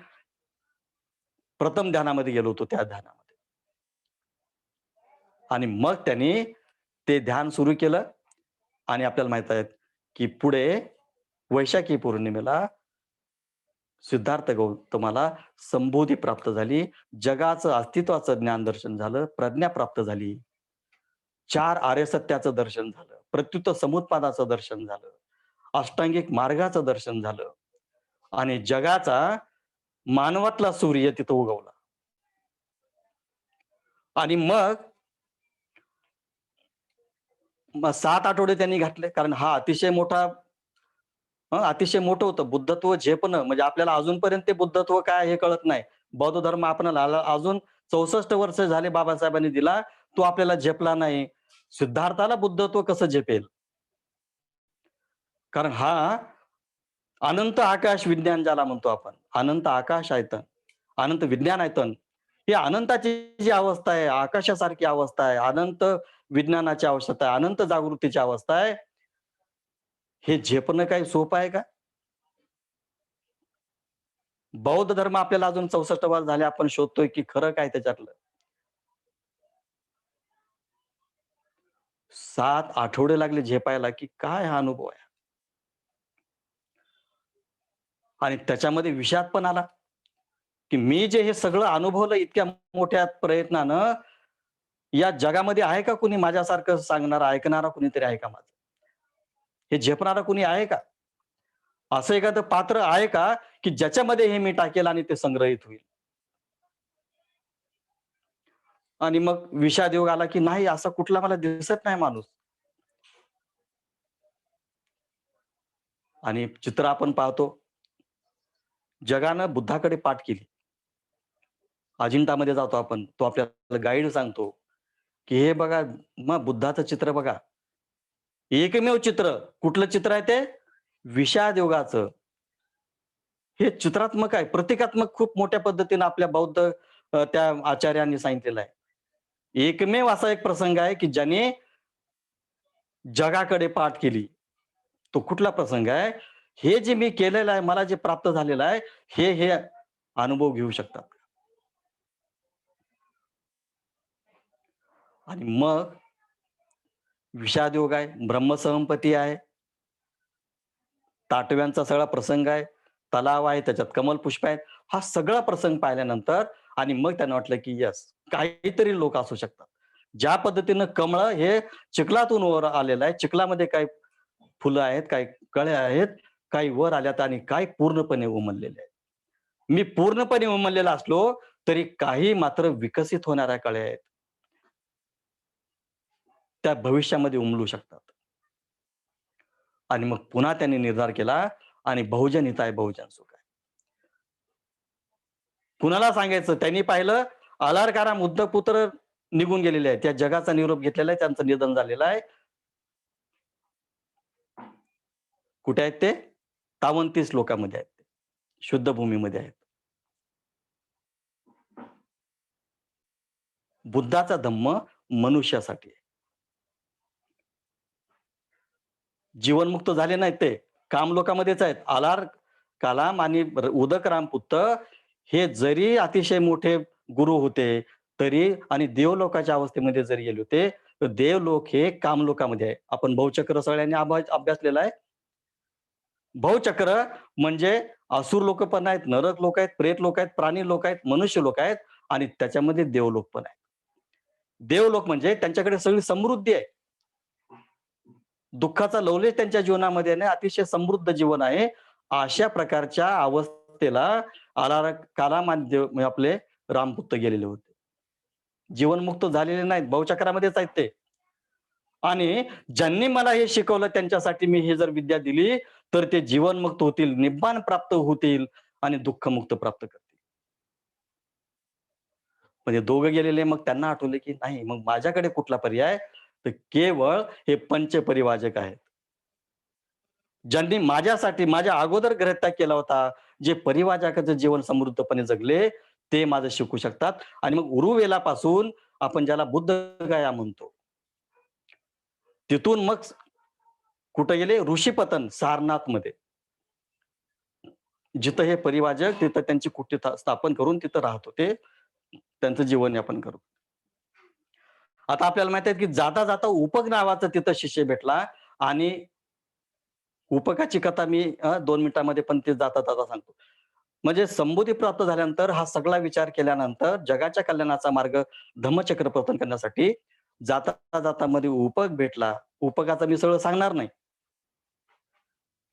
प्रथम ध्यानामध्ये गेलो होतो त्या ध्यानामध्ये. आणि मग त्यांनी ते ध्यान सुरू केलं आणि आपल्याला माहीत आहे, की पुढे वैशाखी पौर्णिमेला सिद्धार्थ गौतमाला संबोधी प्राप्त झाली. जगाचं अस्तित्वाचं ज्ञान दर्शन झालं, प्रज्ञा प्राप्त झाली. 4 आर्य सत्याचं दर्शन झालं. प्रत्युत समुत्पादाचं दर्शन झालं. अष्टांगिक मार्गाचं दर्शन झालं आणि जगाचा मानवातला सूर्य तिथं उगवला. आणि मग 7 आठवडे त्यांनी घातले. कारण हा अतिशय मोठा अतिशय मोठं होतं. बुद्धत्व झेपणं म्हणजे आपल्याला अजूनपर्यंत ते बुद्धत्व काय आहे हे कळत नाही. बौद्ध धर्म आपल्याला अजून 64 वर्ष झाले बाबासाहेबांनी दिला. तो आपल्याला झेपला नाही. सिद्धार्थाला बुद्धत्व कसं झेपेल? कारण हा अनंत आकाश विज्ञान ज्याला म्हणतो आपण. अनंत आकाश आयतन, अनंत विज्ञान आयतन. ही अनंताची जी अवस्था आहे, आकाशासारखी अवस्था आहे, अनंत विज्ञानाची अवस्था आहे, अनंत जागृतीची अवस्था आहे. हे झेपणं काही सोपं आहे का? बौद्ध धर्म आपल्याला अजून 64 वर्ष झाले आपण शोधतोय, की खरं काय त्याच्यातलं. 7 आठवडे लागले झेपायला, की काय हा अनुभव आहे. आणि त्याच्यामध्ये विषाद पण आला, की मी जे हे सगळं अनुभवलं इतक्या मोठ्या प्रयत्नानं, या जगामध्ये आहे का कुणी माझ्यासारखं सांगणारा, ऐकणारा कुणीतरी आहे का माझं? हे झेपणारा कुणी आहे का? असं एखादं पात्र आहे का, की ज्याच्यामध्ये हे मी टाकेल आणि ते संग्रहित होईल? आणि मग विषाद योग आला, की नाही असा कुठला मला दिसत नाही माणूस. आणि चित्र आपण पाहतो, जगानं बुद्धाकडे पाठ केली. अजिंठामध्ये जातो आपण, तो आपल्याला गाईड सांगतो, की हे बघा मग बुद्धाचं चित्र बघा. एकमेव चित्र. कुठलं चित्र आहे ते? विषाद योगाचं. हे चित्रात्मक आहे, प्रतिकात्मक खूप मोठ्या पद्धतीने आपल्या बौद्ध त्या आचार्यांनी सांगितलेलं आहे. एकमेव असा एक प्रसंग आहे, की ज्याने जगाकडे पाठ केली. तो कुठला प्रसंग आहे? हे जे मी केलेलं आहे, मला जे प्राप्त झालेलं आहे, हे अनुभव घेऊ शकतात. आणि मग विषाद योग आहे, ब्रह्मसंपत्ती आहे, ताटव्यांचा सगळा प्रसंग आहे, तलाव आहे, त्याच्यात कमल पुष्प आहेत. हा सगळा प्रसंग पाहिल्यानंतर आणि मग त्यांना वाटलं, की येस काहीतरी लोक असू शकतात. ज्या पद्धतीनं कमळं हे चिखलातून वर आलेलं आहे. चिखलामध्ये काही फुलं आहेत, काही कळ्या आहेत, काही वर आल्यात आणि काही पूर्णपणे उमललेले आहेत. मी पूर्णपणे उमललेला असलो, तरी काही मात्र विकसित होणाऱ्या कळ्या आहेत. त्या भविष्यामध्ये उमलू शकतात. आणि मग पुन्हा त्यांनी निर्धार केला आणि बहुजन हिताय बहुजन सुखाय. कुणाला सांगायचं? त्यांनी पाहिलं आलारकाराम पुत्र निघून गेलेले आहेत. त्या जगाचा निरोप घेतलेला आहे. त्यांचं निधन झालेलं आहे. कुठे आहेत ते? 33 लोकांमध्ये आहेत. शुद्ध भूमीमध्ये आहेत. बुद्धाचा धम्म मनुष्यासाठी आहे. जीवनमुक्त झाले नाहीत ते. कामलोकामध्येच आहेत. कलाम आणि उदकराम पुत्त हे जरी अतिशय मोठे गुरु होते, तरी आणि देवलोकाच्या अवस्थेमध्ये जरी गेले होते, तर देवलोक हे कामलोकामध्ये आहे. आपण बहुचक्र सगळ्यांनी अभ्यासलेला आहे. बहुचक्र म्हणजे असुर लोक पण आहेत, नरक लोक आहेत, प्रेत लोक आहेत, प्राणी लोक आहेत, मनुष्य लोक आहेत आणि त्याच्यामध्ये देवलोक पण आहे. देवलोक म्हणजे त्यांच्याकडे सगळी समृद्धी आहे. दुःखाचा लवलेश त्यांच्या जीवनामध्ये नाही, अतिशय समृद्ध जीवन आहे. अशा प्रकारच्या अवस्थेला कलाम आणि म्हणजे आपले रामपुत्त गेलेले होते. जीवनमुक्त झालेले नाहीत, बहुचक्रामध्येच आहेत ते. आणि ज्यांनी मला हे शिकवलं त्यांच्यासाठी मी हे जर विद्या दिली, तर ते जीवनमुक्त होतील, निब्बाण प्राप्त होतील आणि दुःखमुक्त प्राप्त करतील. म्हणजे दोघं गेलेले मग त्यांना आठवले, की नाही मग माझ्याकडे कुठला पर्याय? तर केवळ हे पंचपरिवाजक आहेत. ज्यांनी माझ्यासाठी माझ्या अगोदर ग्रहत्याग केला होता, जे परिवाजकाचं जीवन समृद्धपणे जगले, ते माझं शिकू शकतात आणि मग उरुवेलापासून आपण ज्याला बुद्धगया म्हणतो. तिथून मग कुठे गेले? ऋषीपतन सारनाथमध्ये. जिथं हे परिवाजक तिथं त्यांची कुटी स्थापन करून तिथं राहत होते. त्यांचं जीवनयापन करून. आता आपल्याला माहिती आहे, की जाता-जाता उपक नावाचा तिथं शिष्य भेटला आणि उपकाची कथा मी 2 मिनिटांमध्ये पण ते जाता-जाता सांगतो. म्हणजे संबोधी प्राप्त झाल्यानंतर हा सगळा विचार केल्यानंतर जगाच्या कल्याणाचा मार्ग धम्मचक्र प्रवर्तन करण्यासाठी जाता-जाता मध्ये उपक भेटला. उपकाचं मी सगळं सांगणार नाही.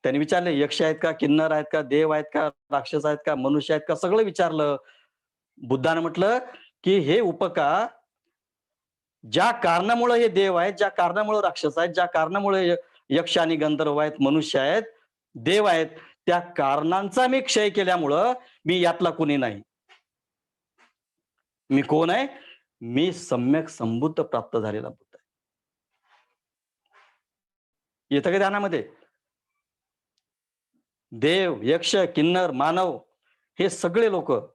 त्यांनी विचारले, यक्ष आहेत का, किन्नर आहेत का, देव आहेत का, राक्षस आहेत का, मनुष्य आहेत का, सगळं विचारलं. बुद्धानं म्हटलं, की "हे उपका, ज्या कारणामुळे हे देव आहेत, ज्या कारणामुळे राक्षस आहेत, ज्या कारणामुळे यक्ष आणि गंधर्व आहेत, मनुष्य आहेत, देव आहेत, त्या कारणांचा मी क्षय केल्यामुळं मी यातला कुणी नाही. मी कोण आहे? मी सम्यक संबुद्ध प्राप्त झालेला बुद्ध आहे." येतं का ध्यानामध्ये? देव, यक्ष, किन्नर, मानव हे सगळे लोकं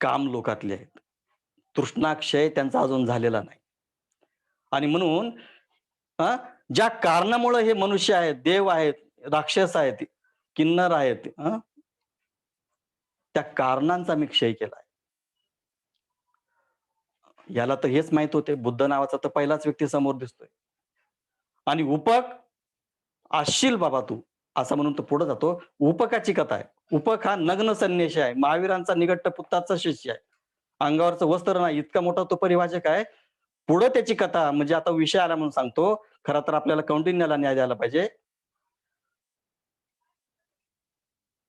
काम लोकातले आहेत. तृष्णाक्षय त्यांचा अजून झालेला नाही. आणि म्हणून अ, ज्या कारणामुळे हे मनुष्य आहेत, देव आहेत, राक्षस आहेत, किन्नर आहेत, त्या कारणांचा मी क्षय केलाय. याला तर हेच माहीत होते. बुद्ध नावाचा तर पहिलाच व्यक्ती समोर दिसतोय. आणि उपक, "असशील बाबा तू," असं म्हणून तो पुढे जातो. उपकाची कथा आहे. उपक हा नग्न संन्याशी आहे. महावीरांचा निगट्ट पुत्ताचा शिष्य आहे. अंगावरचं वस्त्र नाही, इतका मोठा तो परिवाजक आहे. पुढे त्याची कथा म्हणजे आता विषय आला म्हणून सांगतो. खरं तर आपल्याला कौंडिन्याला न्याय द्यायला पाहिजे.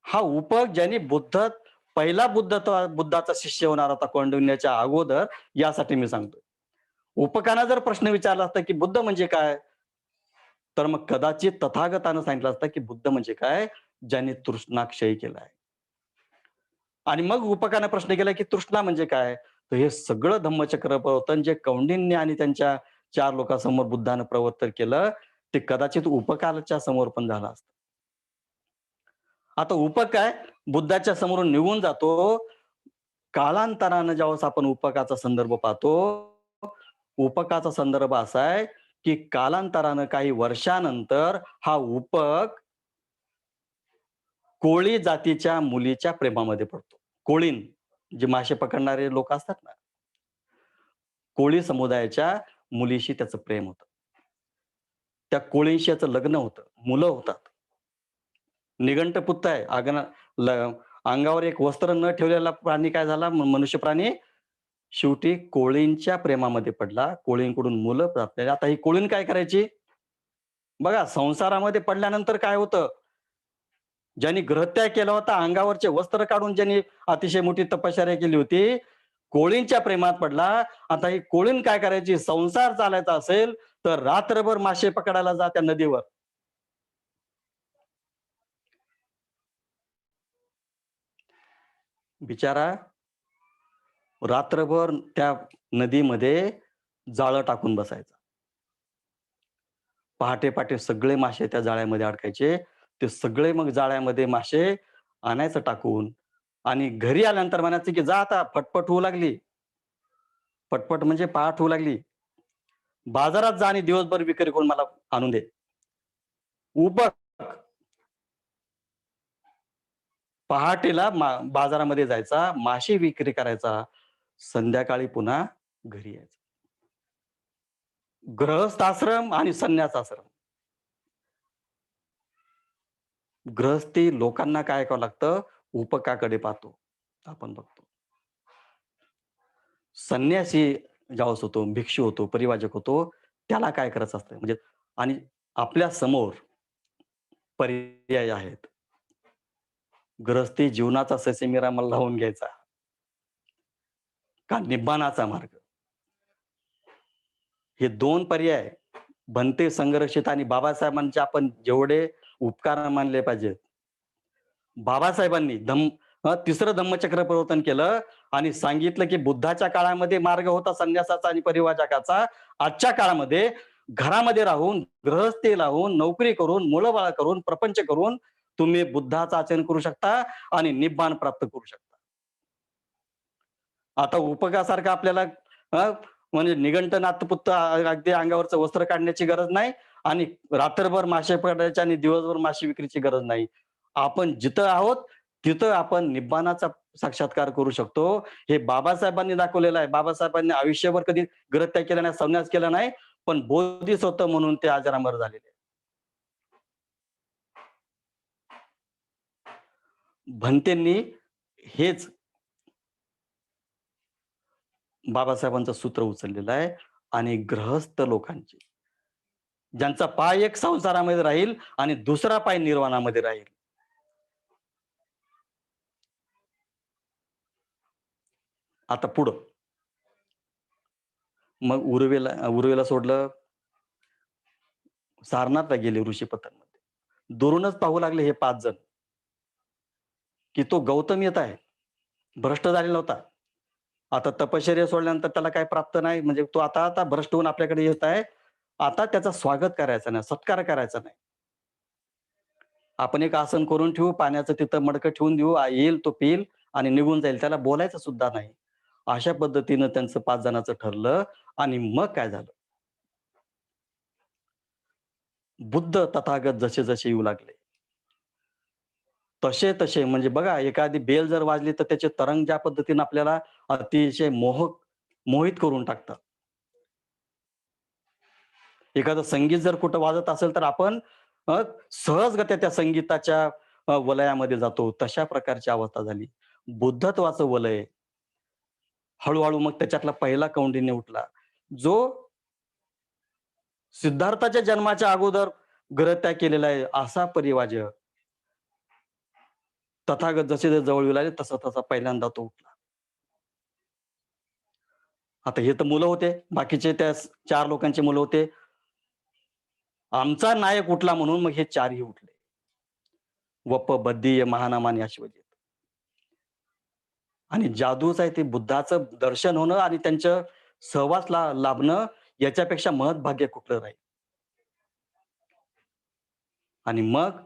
हा उपक ज्यांनी पहिला बुद्धाचा शिष्य होणार होता कौंडिन्याच्या अगोदर, यासाठी मी सांगतोय. उपकानं जर प्रश्न विचारला असता, की बुद्ध म्हणजे काय? तर मग कदाचित तथागतानं सांगितलं असतं, की बुद्ध म्हणजे काय? ज्याने तृष्णाक्षय केलाय. आणि मग उपकानं प्रश्न केला, की तृष्णा म्हणजे काय? तर हे सगळं धम्मचक्र प्रवर्तन जे कौंडिन्य आणि त्यांच्या 4 लोकांसमोर बुद्धानं प्रवर्तन केलं, ते कदाचित उपकाच्या समोर पण झालं असतं. आता उपक काय? बुद्धाच्या समोरून निघून जातो. कालांतरानं ज्यावेळेस आपण उपकाचा संदर्भ पाहतो, उपकाचा संदर्भ असा आहे, की कालांतरानं काही वर्षानंतर हा उपक कोळी जातीच्या मुलीच्या प्रेमामध्ये पडतो. कोळीण, जे मासे पकडणारे लोक असतात ना, कोळी समुदायाच्या मुलीशी त्याचं प्रेम होतं. त्या कोळींशी याचं लग्न होतं, मुलं होतात. निघंटपुत्त आहे. अंगावर एक वस्त्र न ठेवलेला प्राणी काय झाला? मनुष्य प्राणी शेवटी कोळींच्या प्रेमामध्ये पडला. कोळींकडून मुलं प्राप्त झाली. आता ही कोळीण काय करायची? बघा संसारामध्ये पडल्यानंतर काय होतं? ज्यांनी गृहत्याग केला होता, अंगावरचे वस्त्र काढून ज्यांनी अतिशय मोठी तपश्चर्या केली होती, कोळींच्या प्रेमात पडला. आता ही कोळीण काय करायची? संसार चालायचा असेल, तर रात्रभर मासे पकडायला जा त्या नदीवर. बिचारा रात्रभर त्या नदीमध्ये जाळं टाकून बसायचा. पहाटे-पहाटे सगळे मासे त्या जाळ्यामध्ये अडकायचे. ते सगळे मग जाळ्यामध्ये मासे आणायचं टाकून आणि घरी आल्यानंतर म्हणायचं, की "जा आता फटफट होऊ लागली." फटफट म्हणजे पहाट होऊ लागली. "बाजारात जा आणि दिवसभर विक्री करून मला आणून दे." उपक पहाटेला बाजारामध्ये जायचा, माशी विक्री करायचा, संध्याकाळी पुन्हा घरी यायचा. गृहस्थ आश्रम आणि संन्यास आश्रम. गृहस्थी लोकांना काय करावं लागतं, उपकाकडे पाहतो. आपण बघतो. संन्यासी ज्यावेळेस होतो, भिक्षू होतो, परिव्राजक होतो, त्याला काय करायचं असतं म्हणजे आणि आपल्या समोर पर्याय आहेत. गृहस्थी जीवनाचा ससेमिरा लावून घ्यायचा का निब्बाणाचा मार्ग. हे 2 पर्याय भंते संघर्षित आणि बाबासाहेबांचे आपण जेवढे उपकार मानले पाहिजेत. बाबासाहेबांनी तिसरं धम्मचक्र प्रवर्तन केलं आणि सांगितलं, की बुद्धाच्या काळामध्ये मार्ग होता संन्यासाचा आणि परिव्राजकाचा. आजच्या काळामध्ये घरामध्ये राहून, गृहस्थी लावून, नोकरी करून, मुलं-बाळ करून, प्रपंच करून तुम्ही बुद्धाचं आचरण करू शकता आणि निब्बाण प्राप्त करू शकता. आता उपकासारखं आपल्याला म्हणजे निगंट नातपुत्त अगदी अंगावरचं वस्त्र काढण्याची गरज नाही आणि रात्रभर मासे पकडायचे आणि दिवसभर मासे विक्रीची गरज नाही. आपण जिथं आहोत, तिथं आपण निब्बाणाचा साक्षात्कार करू शकतो. हे बाबासाहेबांनी दाखवलेलं आहे. बाबासाहेबांनी आयुष्यभर कधी गृहत्याग केला नाही, संन्यास केला नाही, पण बोधिसत्व म्हणून ते अजरामर झालेले. भंतेंनी हेच बाबासाहेबांचं सूत्र उचललेलं आहे आणि गृहस्थ लोकांची, ज्यांचा पाय एक संसारामध्ये राहील आणि दुसरा पाय निर्वाणामध्ये राहील. आता पुढं मग उर्वेला सोडलं, सारनाथला गेले ऋषीपत्यांमध्ये. दुरूनच पाहू लागले हे 5 जण, की तो गौतम येत आहे. भ्रष्ट झालेला होता. आता तपश्चर्या सोडल्यानंतर त्याला काही प्राप्त नाही. म्हणजे तो आता आता भ्रष्ट होऊन आपल्याकडे येत आहे. आता त्याचा स्वागत करायचं नाही, सत्कार करायचा नाही. आपण एक आसन करून ठेवू, पाण्याचं तिथं मडकं ठेवून देऊ, येईल तो पिईल आणि निघून जाईल. त्याला बोलायचं सुद्धा नाही. अशा पद्धतीनं त्यांचं 5 जणांचं ठरलं आणि मग काय झालं? बुद्ध तथागत जसे-जसे येऊ लागले, तसे-तसे म्हणजे बघा एखादी बेल जर वाजली तर त्याचे तरंग ज्या पद्धतीने आपल्याला अतिशय मोहित करून टाकतात. एखादं संगीत जर कुठं वाजत असेल तर आपण सहजगत्या त्या संगीताच्या वलयामध्ये जातो. तशा प्रकारची अवस्था झाली. बुद्धत्वाचं वलय हळू मग त्याच्यातला पहिला कौंडिन्य उठला. जो सिद्धार्थाच्या जन्माच्या अगोदर गृहत्याग केलेला आहे असा परिव्राजक तथागत जसे जवळ येऊ लागले तसा पहिल्यांदा तो उठला. आता हे तर मुलं होते. बाकीचे त्या 4 लोकांची मुलं होते. आमचा नायक उठला म्हणून मग हे 4ही उठले. वप, बद्दीय, महानाम आणि अश्वजित. आणि जादूच आहे ते बुद्धाचं दर्शन होणं आणि त्यांच्या सहवास लाभणं याच्यापेक्षा महत्भाग्य कुठलं राहील. आणि मग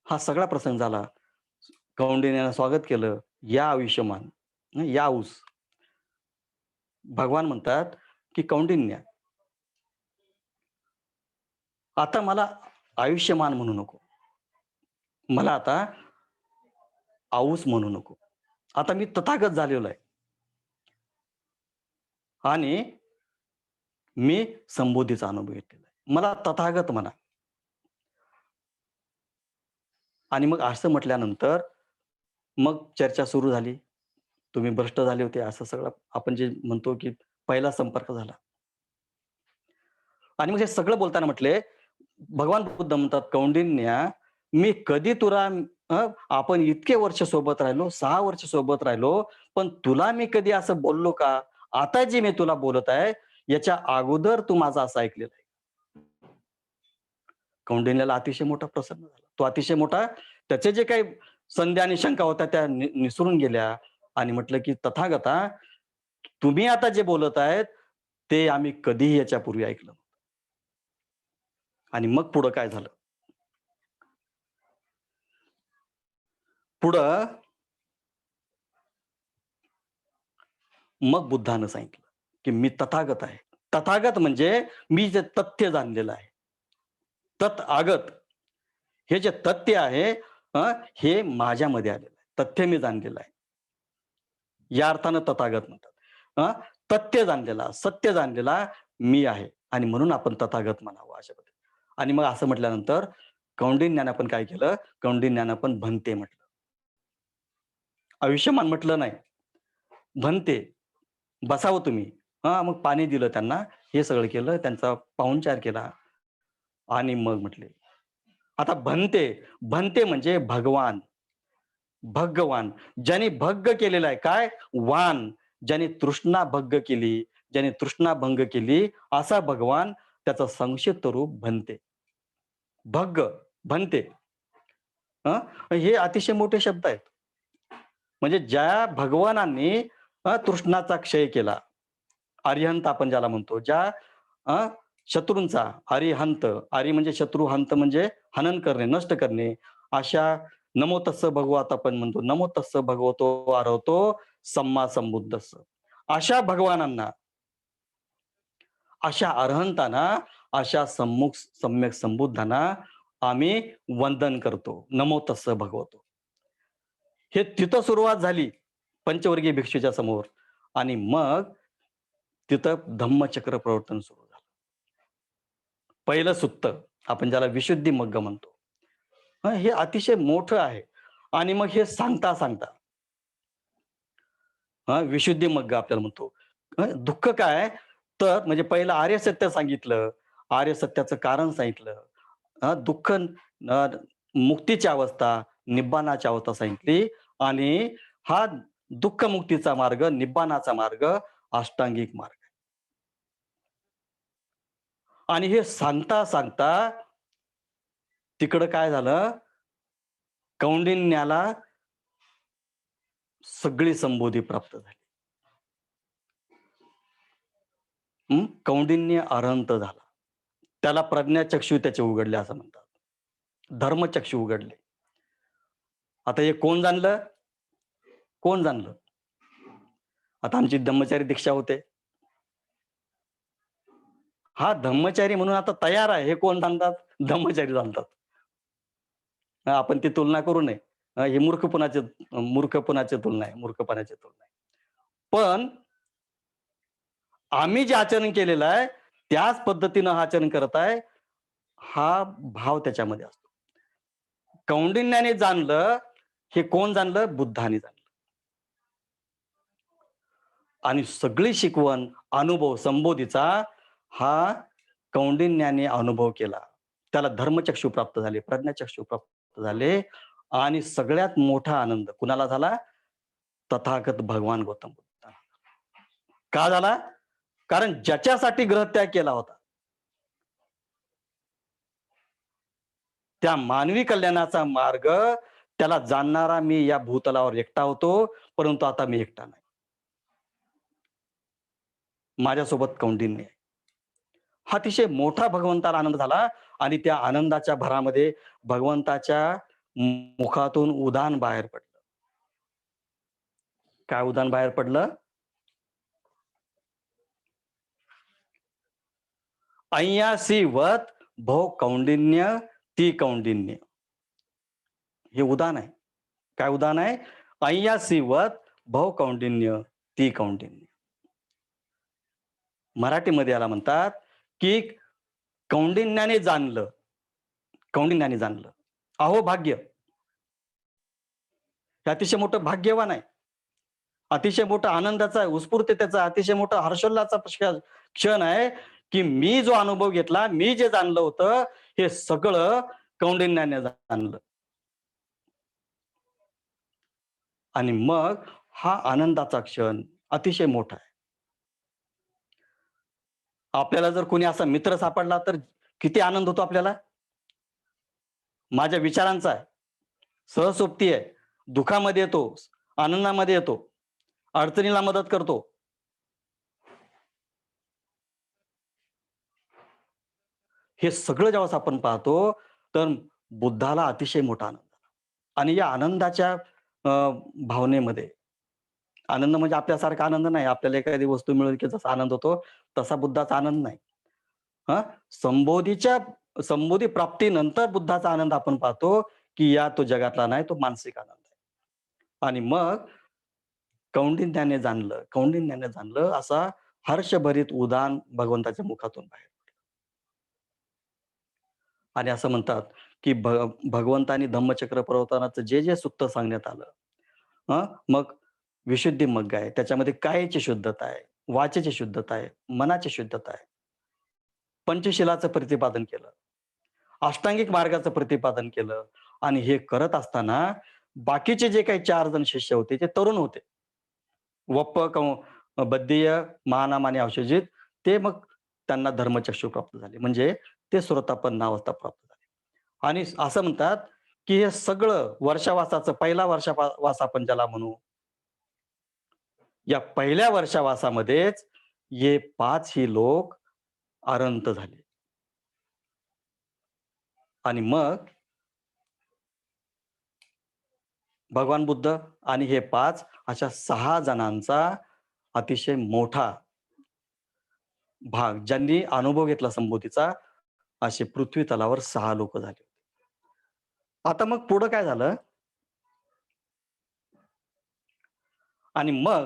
हा सगळा प्रसंग झाला. कौंडिन्यानं स्वागत केलं. या आयुष्यमान, या औस. भगवान म्हणतात, की कौंडिन्य, आता मला आयुष्यमान म्हणू नको. मला आता औस म्हणू नको. आता मी तथागत झालेलो आहे. आणि मी संबोधीचा अनुभव घेतलेला आहे. मला तथागत म्हणा. आणि मग असं म्हटल्यानंतर मग चर्चा सुरू झाली. तुम्ही भ्रष्ट झाले होते असं सगळं आपण जे म्हणतो, की पहिला संपर्क झाला. आणि मग हे सगळं बोलताना म्हटले, भगवान बुद्ध म्हणतात, "कौंडिन्या, मी कधी तुला आपण इतके वर्ष सोबत राहिलो, 6 वर्ष सोबत राहिलो, पण तुला मी कधी असं बोललो का? आता जे मी तुला बोलत आहे, याच्या अगोदर तू माझं असं ऐकलेलं आहे." कौंडिन्याला अतिशय मोठा प्रसन्न झाला. तो अतिशय मोठा त्याचे जे काही संध्या आणि शंका होत्या त्या निसरून गेल्या आणि म्हटलं, की "तथागता, तुम्ही आता जे बोलत आहेत, ते आम्ही कधीही याच्यापूर्वी ऐकलं नव्हतं." आणि मग पुढं काय झालं? पुढं मग बुद्धानं सांगितलं, की "मी तथागत आहे." तथागत म्हणजे मी जे तथ्य जाणलेलं आहे. तत आगत हे जे तथ्य आहे, हे माझ्यामध्ये आलेलं आहे. तथ्य मी जाणलेलं आहे. या अर्थानं तथागत म्हणतात. तथ्य जाणलेला, सत्य जाणलेला मी आहे आणि म्हणून आपण तथागत म्हणावं अशा पद्धतीने. आणि मग असं म्हटल्यानंतर कौंडिन्यानं पण काय केलं, कौंडिन्यानं पण भन्ते म्हटलं. आयुष्यमान म्हटलं नाही. भन्ते, बसावं तुम्ही. मग पाणी दिलं त्यांना. हे सगळं केलं. त्यांचा पाहुणचार केला आणि मग म्हटले, आता भन्ते, भन्ते म्हणजे भगवान. भगवान. ज्याने भग्ग केलेला आहे. काय? वान. ज्याने तृष्णा भग्ग केली, ज्याने तृष्णा भंग केली, असा भगवान त्याचं संक्षिप्त रूप भन्ते. भग्ग, भन्ते. हे अतिशय मोठे शब्द आहेत. म्हणजे ज्या भगवानांनी तृष्णाचा क्षय केला. अरिहंत आपण ज्याला म्हणतो. ज्या अ, शत्रूंचा अरिहंत, अरी म्हणजे शत्रू, हंत म्हणजे हनन करणे, नष्ट करणे. अशा नमो तस्स भगवत आपण म्हणतो. नमो तस्स भगवतो अरहतो सम्मा संबुद्धस्स. अशा भगवानांना, अशा अरहंतांना, अशा सम्यक संबुद्धांना आम्ही वंदन करतो. नमो तस्स भगवतो. हे तिथं सुरुवात झाली पंचवर्गीय भिक्षूच्या समोर आणि मग तिथं धम्मचक्र प्रवर्तन सुरू झालं. पहिलं सुत्त आपण ज्याला विशुद्धी मग्ग म्हणतो. हे अतिशय मोठं आहे आणि मग हे सांगता सांगता विशुद्धी मग्ग आपल्याला म्हणतो. दुःख काय? तर म्हणजे पहिलं आर्य सत्य सांगितलं. आर्य सत्याचं कारण सांगितलं. दुःख मुक्तीची अवस्था, निब्बाणाची अवस्था सांगितली आणि हा दुःख मुक्तीचा मार्ग, निब्बाणाचा मार्ग, अष्टांगिक मार्ग. आणि हे सांगता सांगता तिकडं काय झालं, कौंडिन्याला सगळी संबोधी प्राप्त झाली. कौंडिन्य अरहंत झाला. त्याला प्रज्ञाचक्षु त्याचे उघडले असं म्हणतात. धर्मचक्षु उघडले. आता हे कोण जाणलं? कोण जाणलं? आता आमची ब्रह्मचारी दीक्षा होते. हा ब्रह्मचारी म्हणून आता तयार आहे. हे कोण जाणतात? ब्रह्मचारी जाणतात. आपण ती तुलना करू नये. हे मूर्खपणाची तुलना आहे. मूर्खपणाची तुलना आहे. पण आम्ही जे आचरण केलेलं आहे, त्याच पद्धतीनं हा आचरण करत आहे, हा भाव त्याच्यामध्ये असतो. कौंडिन्याने जाणलं, हे कोण जाणलं? बुद्धाने जाणलं. आणि सगळी शिकवण, अनुभव संबोधीचा हा कौंडिन्याने अनुभव केला. त्याला धर्मचक्षु प्राप्त झाले, प्रज्ञाचक्षु प्राप्त झाले आणि सगळ्यात मोठा आनंद कुणाला झाला? तथागत भगवान गौतम बुद्धाला. का झाला? कारण ज्याच्यासाठी ग्रहत्याग केला होता, त्या मानवी कल्याणाचा मार्ग त्याला जाणणारा मी या भूतलावर एकटा होतो, परंतु आता मी एकटा नाही. माझ्यासोबत कौंडिन्य आहे. हा अतिशय मोठा भगवंताला आनंद झाला आणि त्या आनंदाच्या भरामध्ये भगवंताच्या मुखातून उदान बाहेर पडलं. काय उदान बाहेर पडलं? "ऐयासी वत भो कौंडिन्य ती कौंडिन्य." हे उदान आहे. काय उदान आहे? "ऐयासी वत भो कौंडिन्य ती कौंडिन्य." मराठीमध्ये याला म्हणतात, की कौंडिन्याने जाणलं. कौंडिन्याने जाणलं. अहो भाग्य! हे अतिशय मोठं भाग्यवान आहे. अतिशय मोठा आनंदाचा आहे, उत्स्फूर्ततेचा, अतिशय मोठा हर्षोल्लासाचा क्षण आहे, की मी जो अनुभव घेतला, मी जे जाणलं होतं, हे सगळं कौंडिन्याने जाणलं. आणि मग हा आनंदाचा क्षण अतिशय मोठा आहे. आपल्याला जर कोणी असा मित्र सापडला, तर किती आनंद होतो आपल्याला? माझ्या विचारांचा आहे, सहसोबती आहे, दुःखामध्ये येतो, आनंदामध्ये येतो, अडचणीला मदत करतो. हे सगळं जेव्हा आपण पाहतो, तर बुद्धाला अतिशय मोठा आनंद झाला. आणि या आनंदाच्या भावनेमध्ये आनंद म्हणजे आपल्यासारखा आनंद नाही. आपल्याला एखादी वस्तू मिळाली की जसा आनंद होतो, तसा बुद्धाचा आनंद नाही. हां, संबोधी प्राप्तीनंतर बुद्धाचा आनंद आपण पाहतो, की या तो जगातला नाही, तो मानसिक आनंद आहे. आणि मग कौंडिन्याने जाणलं असा हर्षभरित उदान भगवंताच्या मुखातून बाहेर. आणि असं म्हणतात, की भगवंतानी धम्मचक्र प्रवर्तनाचं जे सूक्त सांगण्यात आलं, मग विशुद्धी मग्ग आहे. त्याच्यामध्ये कायेची शुद्धता आहे, वाचेची शुद्धता आहे, मनाची शुद्धता आहे. पंचशिलाचं प्रतिपादन केलं. अष्टांगिक मार्गाचं प्रतिपादन केलं आणि हे करत असताना बाकीचे जे काही 4 जण शिष्य होते, ते तरुण होते. वप्प, बद्धीय, महानाम आणि अवशेजित ते मग त्यांना धर्मचक्षु प्राप्त झाले. म्हणजे ते श्रोतापन्न अवस्था प्राप्त झाली. आणि असं म्हणतात, की हे सगळं वर्षावासाचं पहिला वर्षावास आपण ज्याला म्हणू, या पहिल्या वर्षावासामध्येच हे 5 ही लोक अरहंत झाले. आणि मग भगवान बुद्ध आणि हे 5 अशा 6 जणांचा अतिशय मोठा भाग ज्यांनी अनुभव घेतला संबोधीचा, असे पृथ्वी तलावर 6 लोक झाले. आता मग पुढं काय झालं? आणि मग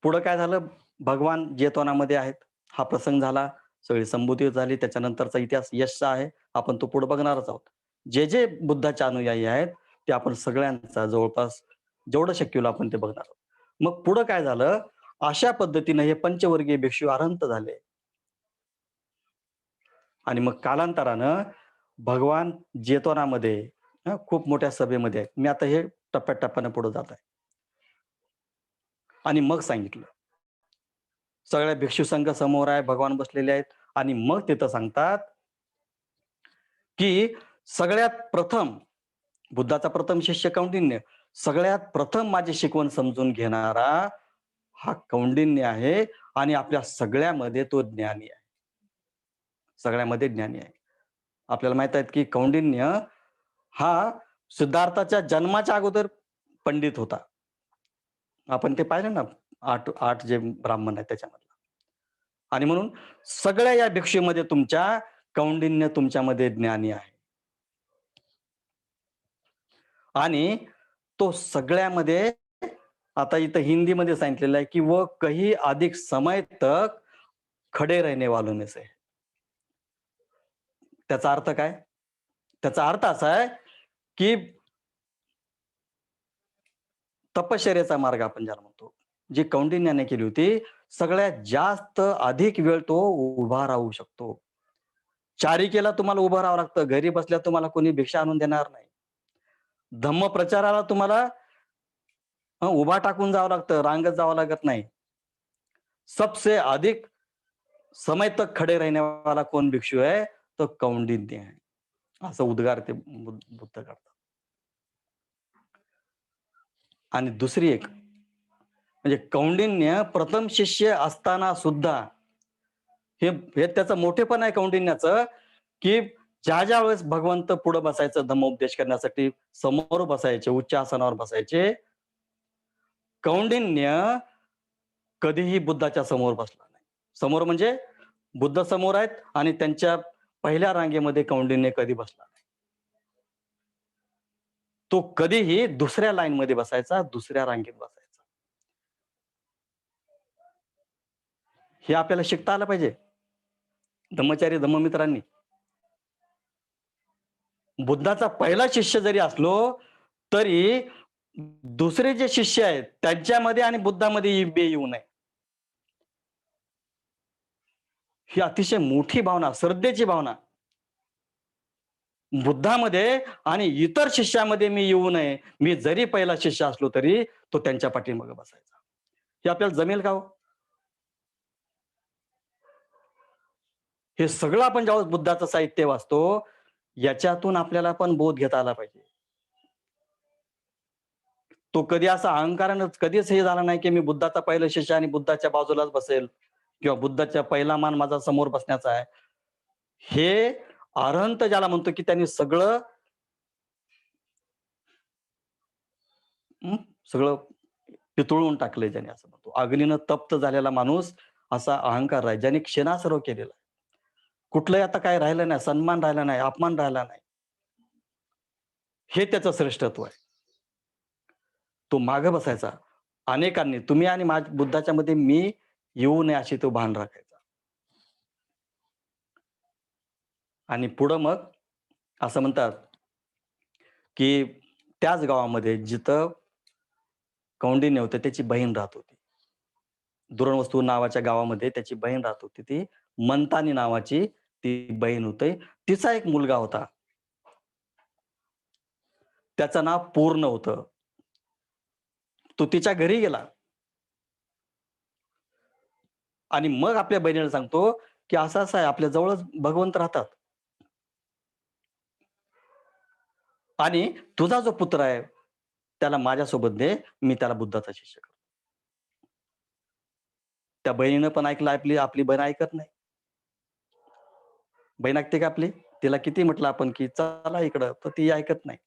पुढं काय झालं? भगवान जेतवनामध्ये आहेत. हा प्रसंग झाला. सगळी संबोधी झाली. त्याच्यानंतरचा इतिहास यशचा आहे. आपण तो पुढे बघणारच आहोत. जे बुद्धाचे अनुयायी आहेत, ते आपण सगळ्यांचा जवळपास जेवढं शक्य होईल आपण ते बघणार आहोत. मग पुढं काय झालं? अशा पद्धतीने हे पंचवर्गीय भिक्षू अरहंत झाले. आणि मग कालांतरानं भगवान जेतवनामध्ये खूप मोठ्या सभेमध्ये आहेत. मी आता हे टप्प्याटप्प्याने पुढे जात आहे. आणि मग सांगितलं. सगळ्या भिक्षू संघ समोर आहे, भगवान बसलेले आहेत आणि मग तिथं सांगतात, की सगळ्यात प्रथम बुद्धाचा प्रथम शिष्य कौंडिन्य, सगळ्यात प्रथम माझी शिकवण समजून घेणारा हा कौंडिन्य आहे आणि आपल्या सगळ्यामध्ये तो ज्ञानी आहे. सगळ्यामध्ये ज्ञानी आहे. आपल्याला माहित आहे की कौंडिन्य हा सिद्धार्थाच्या जन्माच्या अगोदर पंडित होता. आपण ते पाहिलं ना, 8 जे ब्राह्मण आहेत त्याच्यामधला. आणि म्हणून सगळ्या या भिक्षूमध्ये तुमच्या कौंडिन्य तुमच्यामध्ये ज्ञानी आहे. आणि तो सगळ्यामध्ये आता इथं हिंदीमध्ये सांगितलेलं आहे, की "वो कहीं अधिक समय तक खडे रहने वालों में से." त्याचा अर्थ काय? त्याचा अर्थ असा आहे, की तपश्चर्येचा मार्ग आपण ज्याला म्हणतो, जी कौंडिन्याने केली होती, सगळ्यात जास्त अधिक वेळ तो उभा राहू शकतो. चारिकेला तुम्हाला उभं राहावं लागतं. घरी बसल्या तुम्हाला कोणी भिक्षा आणून देणार नाही. धम्मप्रचाराला तुम्हाला उभा टाकून जावं लागतं, रांगत जावं लागत नाही. सबसे अधिक समय तक खडे रहने वाला कौन भिक्षू है? तो कौंडिन्य है. असं उद्गार ते बुद्ध करतात. आणि दुसरी एक म्हणजे कौंडिन्य प्रथम शिष्य असताना सुद्धा हे हे त्याचं मोठेपण आहे कौंडिन्याचं, की ज्या वेळेस भगवंत पुढे बसायचं धम्मोपदेश करण्यासाठी समोर बसायचे, उच्च आसनावर बसायचे, कौंडिन्य कधीही बुद्धाच्या समोर बसला नाही. समोर म्हणजे बुद्ध समोर आहेत आणि त्यांच्या पहिल्या रांगेमध्ये कौंडिन्य कधी बसला नाही. तो कधीही दुसऱ्या लाईनमध्ये बसायचा, दुसऱ्या रांगेत बसायचा. हे आपल्याला शिकता आलं पाहिजे. धम्मचारी धम्ममित्रांनी. बुद्धाचा पहिला शिष्य जरी असलो, तरी दुसरे जे शिष्य आहेत त्यांच्यामध्ये आणि बुद्धामध्ये येऊ नये. ही अतिशय मोठी भावना, श्रद्धेची भावना. बुद्धामध्ये आणि इतर शिष्यामध्ये मी येऊ नये. मी जरी पहिला शिष्य असलो तरी तो त्यांच्या पाठीमागे बसायचा. हे आपल्याला जमेल का हो? हे सगळं आपण ज्यावेळेस बुद्धाचं साहित्य वाचतो, याच्यातून आपल्याला पण बोध घेता आला पाहिजे. तो कधी असा अहंकारानं कधीच हे झाला नाही, की मी बुद्धाचा पहिला शिष्य आणि बुद्धाच्या बाजूलाच बसेल किंवा बुद्धाच्या पहिला मान माझा समोर बसण्याचा आहे. हे अरहंत ज्याला म्हणतो, की त्यांनी सगळं सगळं पितळून टाकलंय ज्याने असं म्हणतो. अग्नीनं तप्त झालेला माणूस असा अहंकार आहे, ज्याने क्षणासर्व केलेला आहे. कुठलंही आता काही राहिलं नाही, सन्मान राहिला नाही, अपमान राहिला नाही. हे त्याचं श्रेष्ठत्व आहे. तो मागे बसायचा. अनेकांनी तुम्ही आणि बुद्धाच्या मध्ये मी येऊ नये अशी तो भान राखायचा. आणि पुढं मग असं म्हणतात, की त्याच गावामध्ये जिथं कौंडिन्य होतं त्याची बहीण राहत होती. दुरणवस्तू नावाच्या गावामध्ये त्याची बहीण राहत होती. ती मंतानी नावाची ती बहीण होती. तिचा एक मुलगा होता. त्याचं नाव पूर्ण होतं. तो तिच्या घरी गेला आणि मग आपल्या बहिणीला सांगतो, की असं-असं आहे आपल्या जवळच भगवंत राहतात. आणि तुझा जो पुत्र आहे, त्याला माझ्यासोबत दे, मी त्याला बुद्धाचा शिष्य करतो. त्या बहिणीनं पण ऐकलं आपली आपली बहीण ऐकत नाही. बहीण ऐकते का आपली? तिला किती म्हटलं आपण, की चला इकडं, तर ती ऐकत नाही.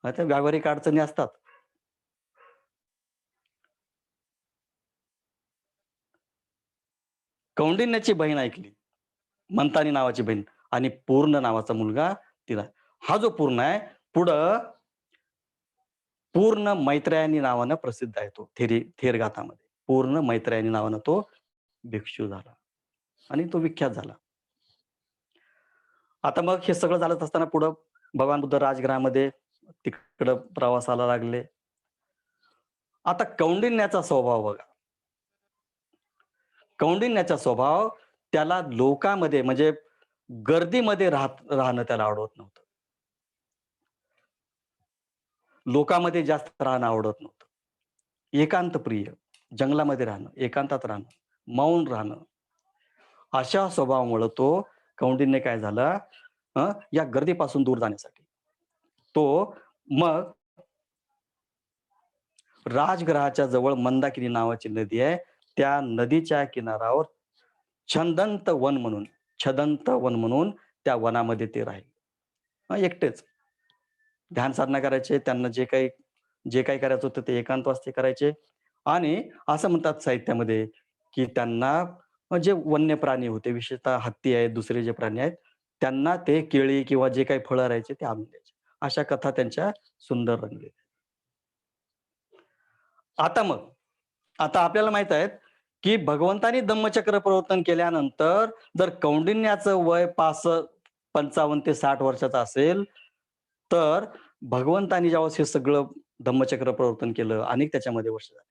आता व्यावहारिक अडचणी असतात. कौंडिन्याची बहीण ऐकली. मंतानी नावाची बहीण आणि पूर्ण नावाचा मुलगा तिला. हा जो पूर्ण आहे, पुढं पूर्ण मैत्रेयनी नावानं प्रसिद्ध आहे तो थेरगाथामध्ये. पूर्ण मैत्रेयनी नावानं तो भिक्षू झाला आणि तो विख्यात झाला. आता मग हे सगळं चालत असताना पुढं भगवान बुद्ध राजगृहामध्ये तिकडं प्रवासाला लागले. आता कौंडिन्याचा स्वभाव बघा. कौंडिन्याचा स्वभाव त्याला लोकांमध्ये म्हणजे गर्दीमध्ये राहणं त्याला आवडत नव्हतं. लोकांमध्ये जास्त राहणं आवडत नव्हतं. एकांत प्रिय, जंगलामध्ये राहणं, एकांतात राहणं, मौन राहणं. अशा स्वभावामुळं तो कौंडिन्य काय झाला या गर्दीपासून दूर जाण्यासाठी तो मग राजगृहाच्या जवळ मंदाकिनी नावाची नदी आहे. त्या नदीच्या किनाऱ्यावर छदंत वन म्हणून त्या वनामध्ये ते राहिले. एकटेच. ध्यान साधना करायचे. त्यांना जे काही करायचं होतं ते एकांतवासी करायचे आणि असं म्हणतात साहित्यामध्ये, की त्यांना जे वन्य प्राणी होते, विशेषतः हत्ती आहेत, दुसरे जे प्राणी आहेत, त्यांना ते केळी किंवा जे काही फळं राहायचे ते आणून द्यायचे. अशा कथा त्यांच्या सुंदर रंगलेल्या. आता मग, आता आपल्याला माहीत आहे, की भगवंतांनी धम्मचक्र प्रवर्तन केल्यानंतर जर कौंडिन्याचं वय 55 ते 60 वर्षाचं असेल, तर भगवंतांनी ज्यावेळेस हे सगळं धम्मचक्र प्रवर्तन केलं, अनेक त्याच्यामध्ये वर्ष झाली.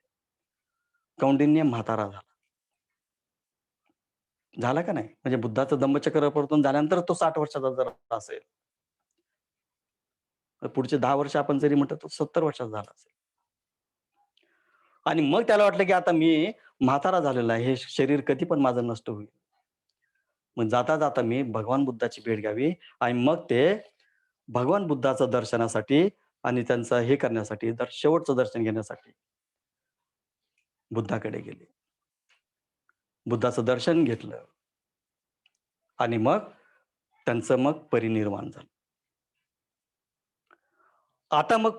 कौंडिन्य म्हातारा झाला. झाला का नाही? म्हणजे बुद्धाचं धम्मचक्र प्रवर्तन झाल्यानंतर तो 60 वर्षाचा जर असेल, तर पुढचे 10 वर्ष आपण जरी म्हटलं तर 70 वर्षाचा झाला असेल. आणि मग त्याला वाटलं, की आता मी म्हातारा झालेला आहे. हे शरीर कधी पण माझं नष्ट होईल. मग जाता-जाता मी भगवान बुद्धाची भेट घ्यावी आणि मग ते भगवान बुद्धाचं दर्शनासाठी आणि त्यांचं हे करण्यासाठी, शेवटचं दर्शन घेण्यासाठी बुद्धाकडे गेले. बुद्धाचं दर्शन घेतलं आणि मग त्यांचं मग परिनिर्वाण झालं. आता मग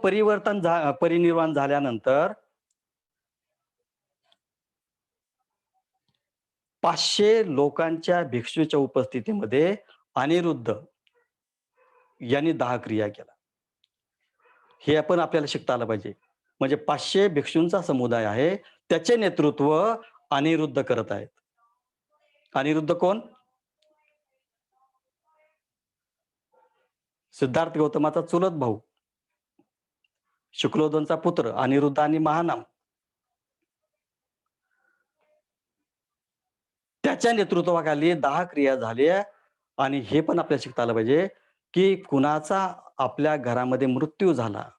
परिनिर्वाण झाल्यानंतर 500 लोकांच्या भिक्षूच्या उपस्थितीमध्ये अनिरुद्ध यांनी 10 क्रिया केल्या. हे आपण आपल्याला शिकता आलं पाहिजे. म्हणजे 500 भिक्षूंचा समुदाय आहे. त्याचे नेतृत्व अनिरुद्ध करत आहेत. अनिरुद्ध कोण? सिद्धार्थ गौतमाचा चुलत भाऊ. शुक्लोदनचा पुत्र अनिरुद्ध आणि महानाम. त्याच्या नेतृत्वाखाली 10 क्रिया झाल्या आणि हे पण आपल्याला शिकता आलं पाहिजे, की कुणाचा आपल्या घरामध्ये मृत्यू झाला.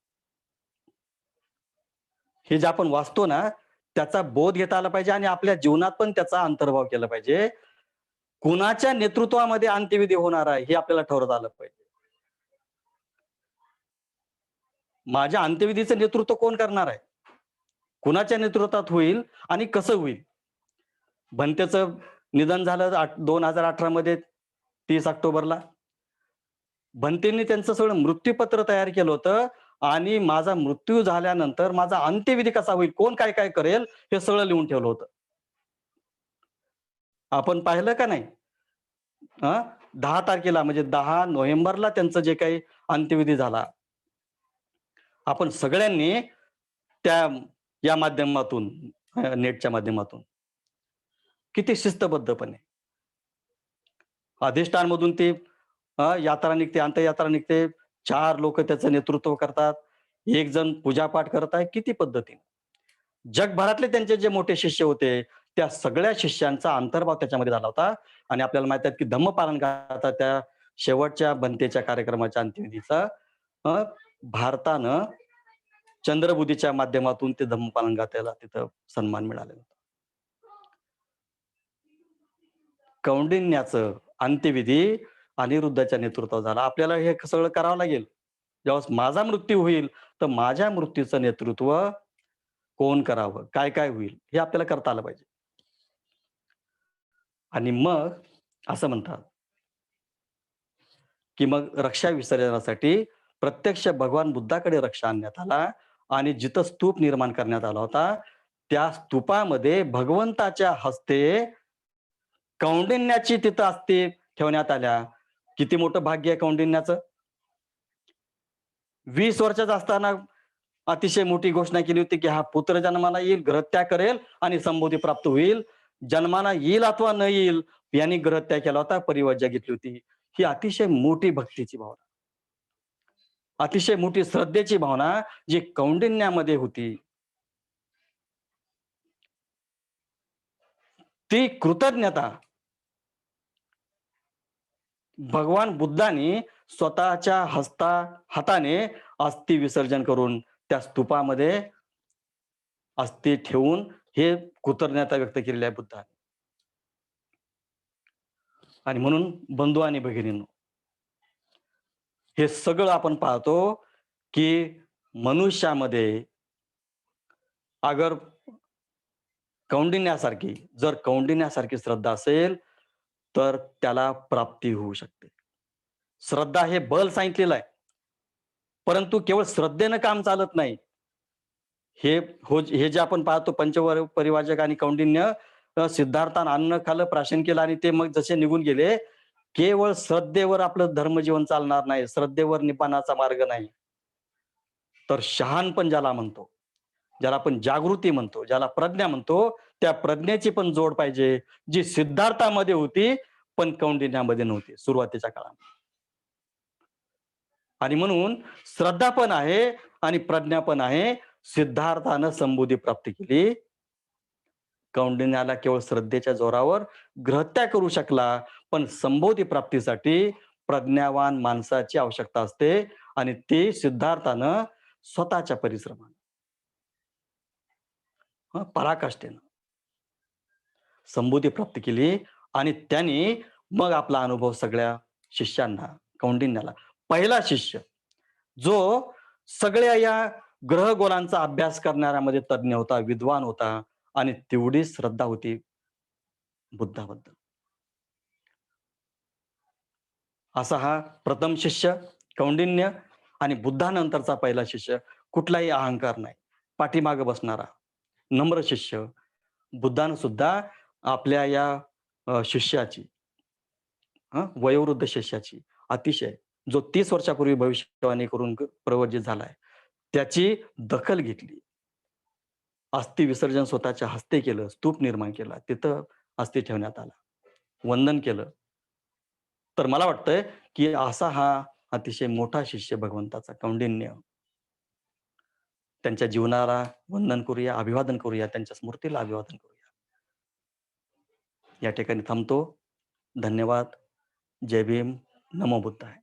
हे जे आपण वाचतो ना, त्याचा बोध घेता आला पाहिजे आणि आपल्या जीवनात पण त्याचा अंतर्भाव केला पाहिजे. कुणाच्या नेतृत्वामध्ये अंत्यविधी होणार आहे, हे आपल्याला ठरवता आलं पाहिजे. माझ्या अंत्यविधीचं नेतृत्व कोण करणार आहे? कुणाच्या नेतृत्वात होईल आणि कसं होईल? भंतेचं निधन झालं 2018 मध्ये 30 ऑक्टोबरला. भंतेंनी त्यांचं सगळं मृत्यूपत्र तयार केलं होतं आणि माझा मृत्यू झाल्यानंतर माझा अंत्यविधी कसा होईल, कोण काय-काय करेल, हे सगळं लिहून ठेवलं होतं. आपण पाहिलं का नाही? 10 तारखेला म्हणजे 10 नोव्हेंबरला त्यांचं जे काही अंत्यविधी झाला. आपण सगळ्यांनी त्या या माध्यमातून नेटच्या माध्यमातून किती शिस्तबद्धपणे अधिष्ठानमधून ती यात्रा निघते, अंत्ययात्रा निघते. 4 लोकं त्याचं नेतृत्व करतात. एक जण पूजापाठ करत आहे. किती पद्धतीने. जगभरातले त्यांचे जे मोठे शिष्य होते, त्या सगळ्या शिष्यांचा अंतर्भाव त्याच्यामध्ये झाला होता आणि आपल्याला माहीत आहे की धम्मपालन गाथा त्या शेवटच्या बनतेच्या कार्यक्रमाच्या अंत्यविधीचा अ, भारतानं चंद्रबुद्धीच्या माध्यमातून ते धम्मपालन गाथ्याला तिथं सन्मान मिळालेला होता. कौंडिण्याचं अंत्यविधी अनिरुद्धाच्या नेतृत्वात झाला. आपल्याला हे सगळं करावं लागेल. ज्यावेळेस माझा मृत्यू होईल, तर माझ्या मृत्यूचं नेतृत्व कोण करावं? काय-काय होईल? हे आपल्याला करता आलं पाहिजे. आणि मग असं म्हणतात, की मग रक्षा विसर्जनासाठी प्रत्यक्ष भगवान बुद्धाकडे रक्षा आणण्यात आला आणि जिथं स्तूप निर्माण करण्यात आला होता, त्या स्तूपामध्ये भगवंताच्या हस्ते कौंडिण्याची तिथं अस्थी ठेवण्यात आल्या. किती मोठं भाग्य आहे कौंडिण्याचं. 20 वर्षाचा असताना अतिशय मोठी घोषणा केली होती, की हा पुत्र जन्माला येईल, ग्रहत्याग करेल आणि संबोधी प्राप्त होईल. जन्माला येईल अथवा न येईल, यांनी ग्रहत्याग केला होता, परिवर्जा घेतली होती. ही अतिशय मोठी भक्तीची भावना, अतिशय मोठी श्रद्धेची भावना जी कौंडिण्यामध्ये होती. ती कृतज्ञता भगवान बुद्धांनी स्वतःच्या हाताने अस्थि विसर्जन करून त्या स्तूपामध्ये अस्थि ठेवून हे कृतज्ञता व्यक्त केलेली आहे बुद्धाने. आणि म्हणून बंधू आणि भगिनींनो, हे सगळं आपण पाहतो, की मनुष्यामध्ये अगर कौंडिण्यासारखी श्रद्धा असेल, तर त्याला प्राप्ती होऊ शकते. श्रद्धा हे बल सांगितलेलं आहे. परंतु केवळ श्रद्धेनं काम चालत नाही. हे हे जे आपण पाहतो परिवाचक आणि कौंडिन्य सिद्धार्थानं अन्न खाल्लं, प्राशन केलं आणि ते मग जसे निघून गेले. केवळ श्रद्धेवर आपलं धर्मजीवन चालणार नाही. श्रद्धेवर निपानाचा मार्ग नाही. तर शहाणपण ज्याला म्हणतो, ज्याला आपण जागृती म्हणतो, ज्याला प्रज्ञा म्हणतो, त्या प्रज्ञेची पण जोड पाहिजे, जी सिद्धार्थामध्ये होती, पण कौंडिण्यामध्ये नव्हती सुरुवातीच्या काळात. आणि म्हणून श्रद्धा पण आहे आणि प्रज्ञा पण आहे. सिद्धार्थानं संबोधी प्राप्त केली. कौंडिण्याला केवळ श्रद्धेच्या जोरावर ग्रहत्याग करू शकला, पण संबोधी प्राप्तीसाठी प्रज्ञावान माणसाची आवश्यकता असते आणि ते सिद्धार्थानं स्वतःच्या परिश्रमाने पराकाष्ठेनं संबोधी प्राप्त केली आणि त्यांनी मग आपला अनुभव सगळ्या शिष्यांना, कौंडिण्याला पहिला शिष्य जो सगळ्या या ग्रहगोलांचा अभ्यास करणाऱ्यामध्ये तज्ञ होता, विद्वान होता आणि तेवढी श्रद्धा होती बुद्धाबद्दल. असा हा प्रथम शिष्य कौंडिन्य आणि बुद्धानंतरचा पहिला शिष्य. कुठलाही अहंकार नाही, पाठीमागे बसणारा नम्र शिष्य. बुद्धानं सुद्धा आपल्या या शिष्याची वयोवृद्ध शिष्याची अतिशय जो 30 वर्षापूर्वी भविष्यवाणी करून प्रवचित झालाय, त्याची दखल घेतली. अस्थि विसर्जन स्वतःच्या हस्ते केलं, स्तूप निर्माण केला. तिथं अस्थि ठेवण्यात आला. वंदन केलं. तर मला वाटतंय, की असा हा अतिशय मोठा शिष्य भगवंताचा कौंडिन्य. त्यांच्या जीवनाला वंदन करूया, अभिवादन करूया, त्यांच्या स्मृतीला अभिवादन करूया. या ठिकाणी थांबतो. धन्यवाद. जय भीम. नमो बुद्धाय.